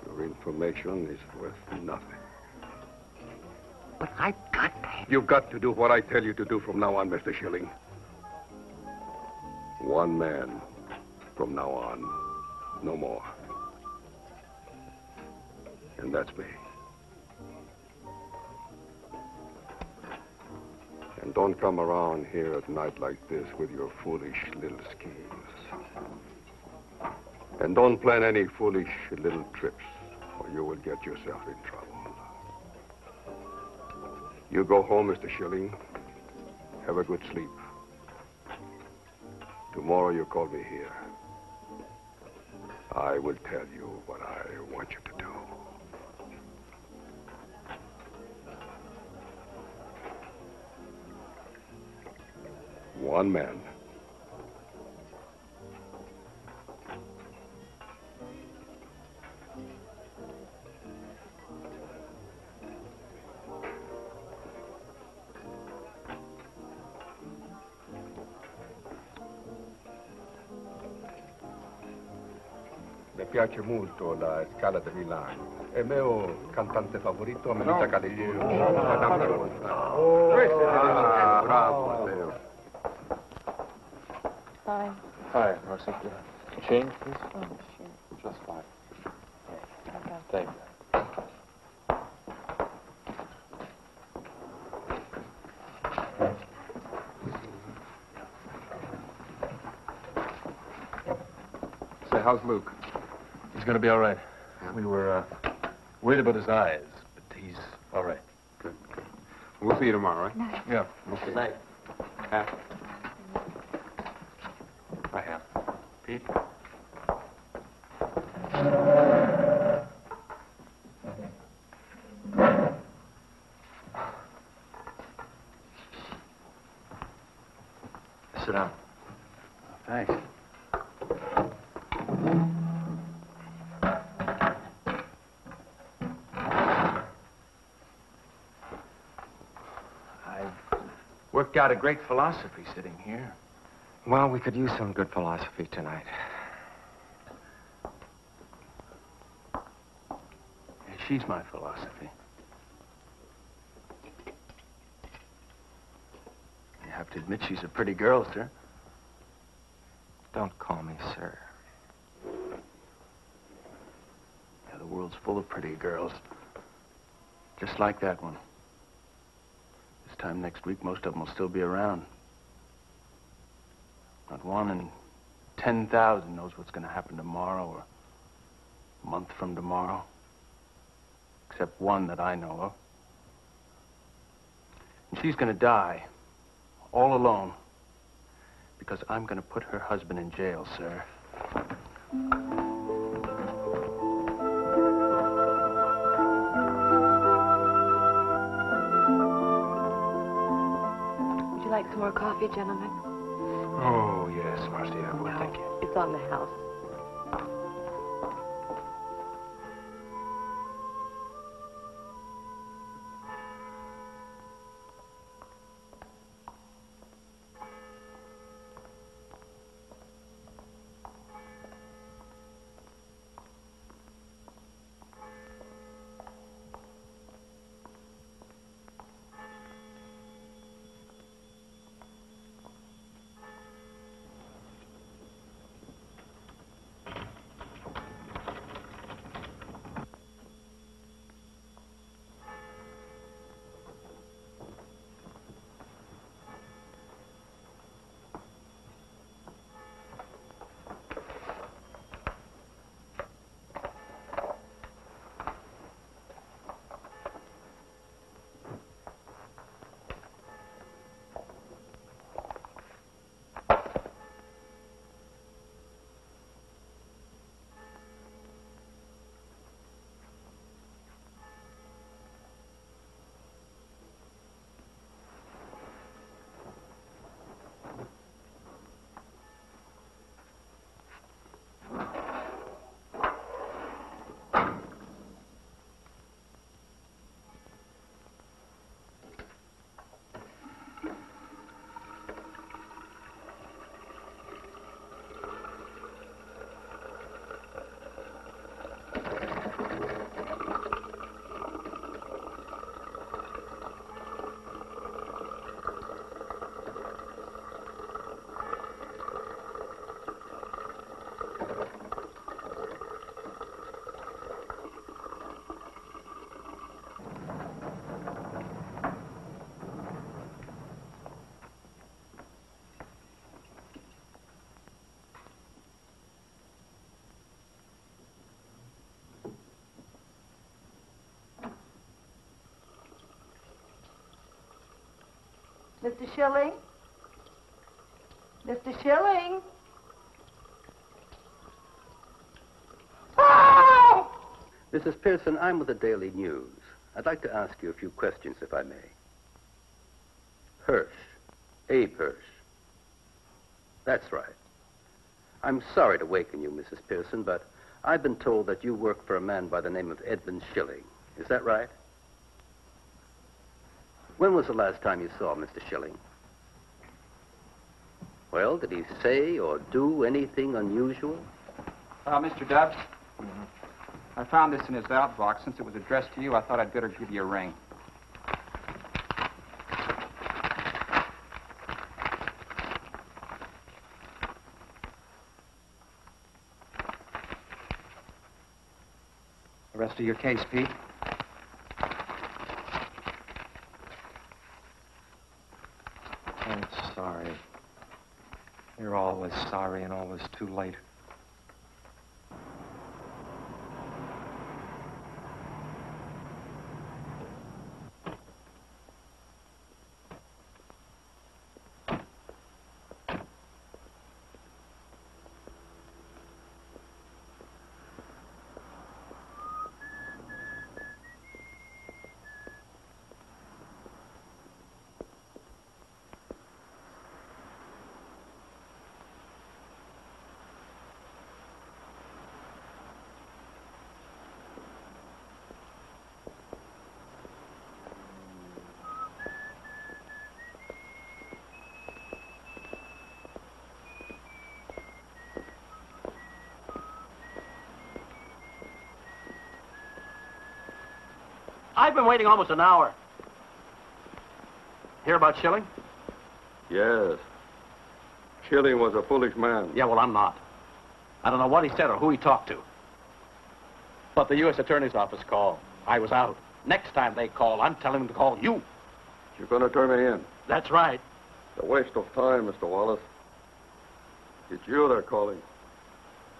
Your information is worth nothing. But I've got to. You've got to do what I tell you to do from now on, Mr. Shilling. One man from now on. No more. And that's me. And don't come around here at night like this with your foolish little schemes. And don't plan any foolish little trips, or you will get yourself in trouble. You go home, Mr. Shilling. Have a good sleep. Tomorrow you call me here. I will tell you what I want you to do. One man. Mi piace molto la Scala di Milano. È il mio cantante favorito, me lo sa di tu. Bravo, Matteo. Hi. Hi, Marcy. Change, please? Oh, sure. Just fine. Okay. Thank you. Say, how's Luke? He's going to be all right. We were worried about his eyes, but he's all right. Good. We'll see you tomorrow, right? Night. Yeah. Okay. Night. I have. Pete? Sit down. Thanks. Worked out a great philosophy sitting here. Well, we could use some good philosophy tonight. She's my philosophy. You have to admit she's a pretty girl, sir. Don't call me sir. Yeah, the world's full of pretty girls. Just like that one. This time next week, most of them will still be around. Not one in 10,000 knows what's going to happen tomorrow or a month from tomorrow. Except one that I know of. And she's going to die, all alone, because I'm going to put her husband in jail, sir. Would you like some more coffee, gentlemen? Oh, yes, Marcy, I would. No, Thank you. it's on the house. Mr. Shilling? Mr. Shilling? Oh! Mrs. Pearson, I'm with the Daily News. I'd like to ask you a few questions, if I may. Hirsch. Abe Hirsch. That's right. I'm sorry to waken you, Mrs. Pearson, but I've been told that you work for a man by the name of Edmund Shilling. Is that right? When was the last time you saw Mr. Shilling? Well, did he say or do anything unusual? Mr. Dubs, I found this in his outbox. Since it was addressed to you, I thought I'd better give you a ring. The rest of your case, Pete? I'm sorry. You're always sorry and always too late. I've been waiting almost an hour. Hear about Shilling? Yes. Shilling was a foolish man. Yeah, well, I'm not. I don't know what he said or who he talked to. But the U.S. Attorney's Office called. I was out. Next time they call, I'm telling them to call you. You're going to turn me in. That's right. It's a waste of time, Mr. Wallace. It's you they're calling,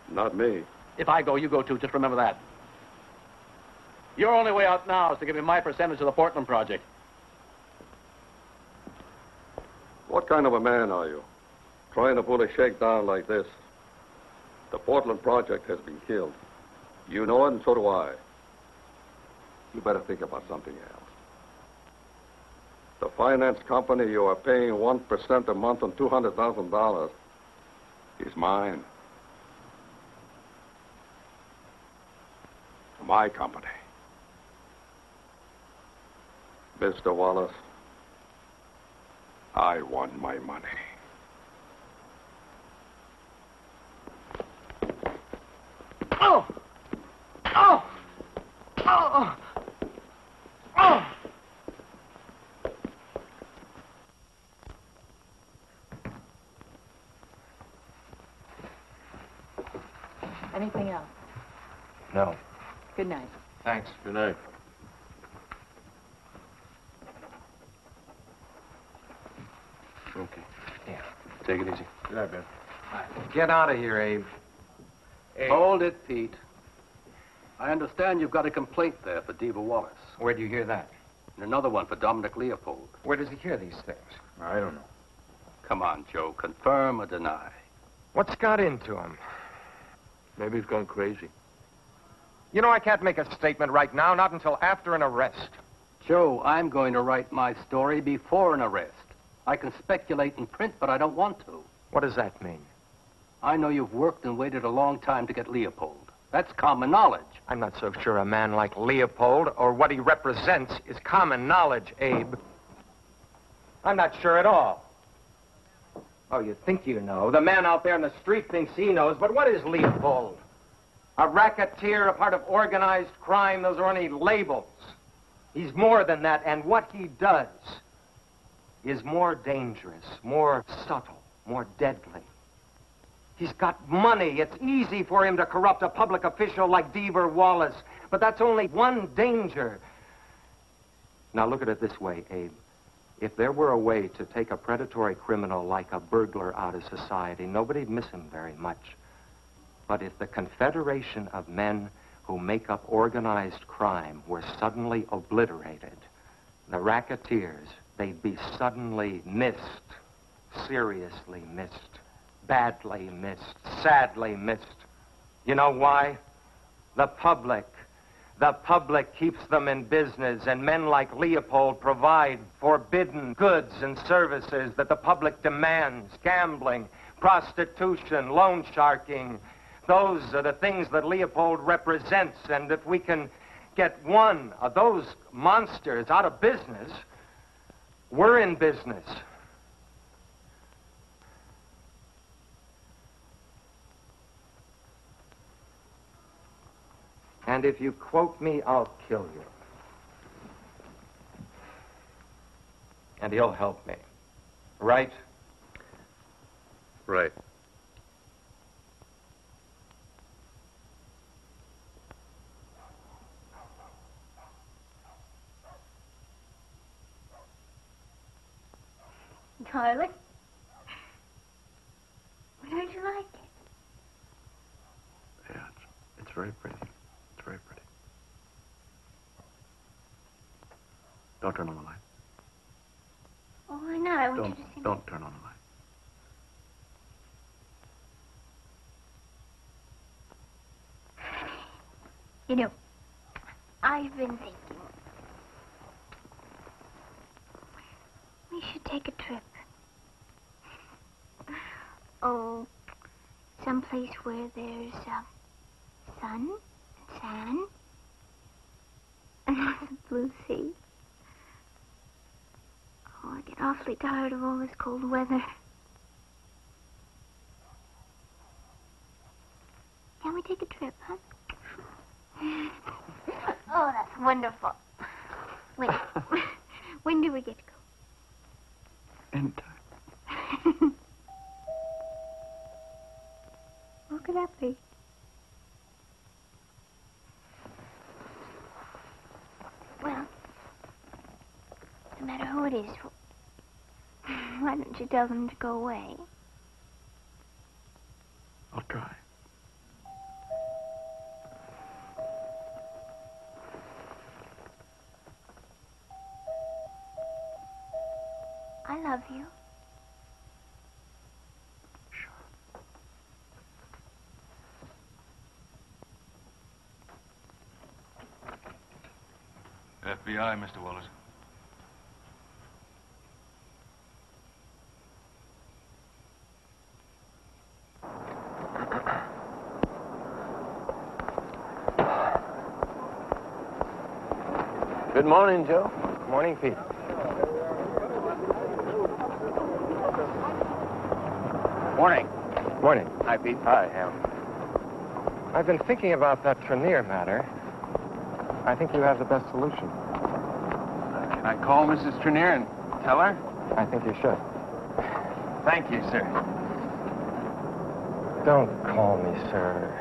not me. If I go, you go too. Just remember that. Your only way out now is to give me my percentage of the Portland project. What kind of a man are you? Trying to pull a shakedown like this. The Portland project has been killed. You know it, and so do I. You better think about something else. The finance company you are paying 1% a month on $200,000 is mine. My company. Mr. Wallace, I want my money. Oh! Oh! Oh! Oh! Anything else? No. Good night. Thanks. Good night. Okay. Yeah. Take it easy. Good night, Ben. Get out of here, Abe. Hold it, Pete. I understand you've got a complaint there for Diva Wallace. Where'd you hear that? And another one for Dominic Leopold. Where does he hear these things? I don't know. Come on, Joe. Confirm or deny. What's got into him? Maybe he's gone crazy. You know, I can't make a statement right now, not until after an arrest. Joe, I'm going to write my story before an arrest. I can speculate in print, but I don't want to. What does that mean? I know you've worked and waited a long time to get Leopold. That's common knowledge. I'm not so sure a man like Leopold or what he represents is common knowledge, Abe. I'm not sure at all. Oh, you think you know. The man out there in the street thinks he knows, but what is Leopold? A racketeer, a part of organized crime? Those are only labels. He's more than that, and what he does is more dangerous, more subtle, more deadly. He's got money. It's easy for him to corrupt a public official like Diva Wallace, but that's only one danger. Now look at it this way, Abe. If there were a way to take a predatory criminal like a burglar out of society, nobody'd miss him very much. But if the confederation of men who make up organized crime were suddenly obliterated, the racketeers they'd be suddenly missed, seriously missed, badly missed, sadly missed. You know why? The public. The public keeps them in business, and men like Leopold provide forbidden goods and services that the public demands. Gambling, prostitution, loan sharking. Those are the things that Leopold represents, and if we can get one of those monsters out of business, we're in business. And if you quote me, I'll kill you. And he'll help me. Right? Right. Darling, don't you like it? Yeah, it's very pretty. It's very pretty. Don't turn on the light. Oh, why not? I want you to see. Don't turn on the light. You know, I've been thinking we should take a trip. Oh, someplace where there's sun and sand and the blue sea. Oh, I get awfully tired of all this cold weather. Can we take a trip, huh? Oh, that's wonderful. Wait, when do we get to go? Anytime. What could that be? Well, no matter who it is, why don't you tell them to go away? I'll try. I love you. FBI, Mr. Wallace. Good morning, Joe. Good morning, Pete. Morning. Morning. Hi, Pete. Hi, Ham. I've been thinking about that Trenier matter. I think you have the best solution. Can I call Mrs. Trenier and tell her? I think you should. Thank you, sir. Don't call me, sir.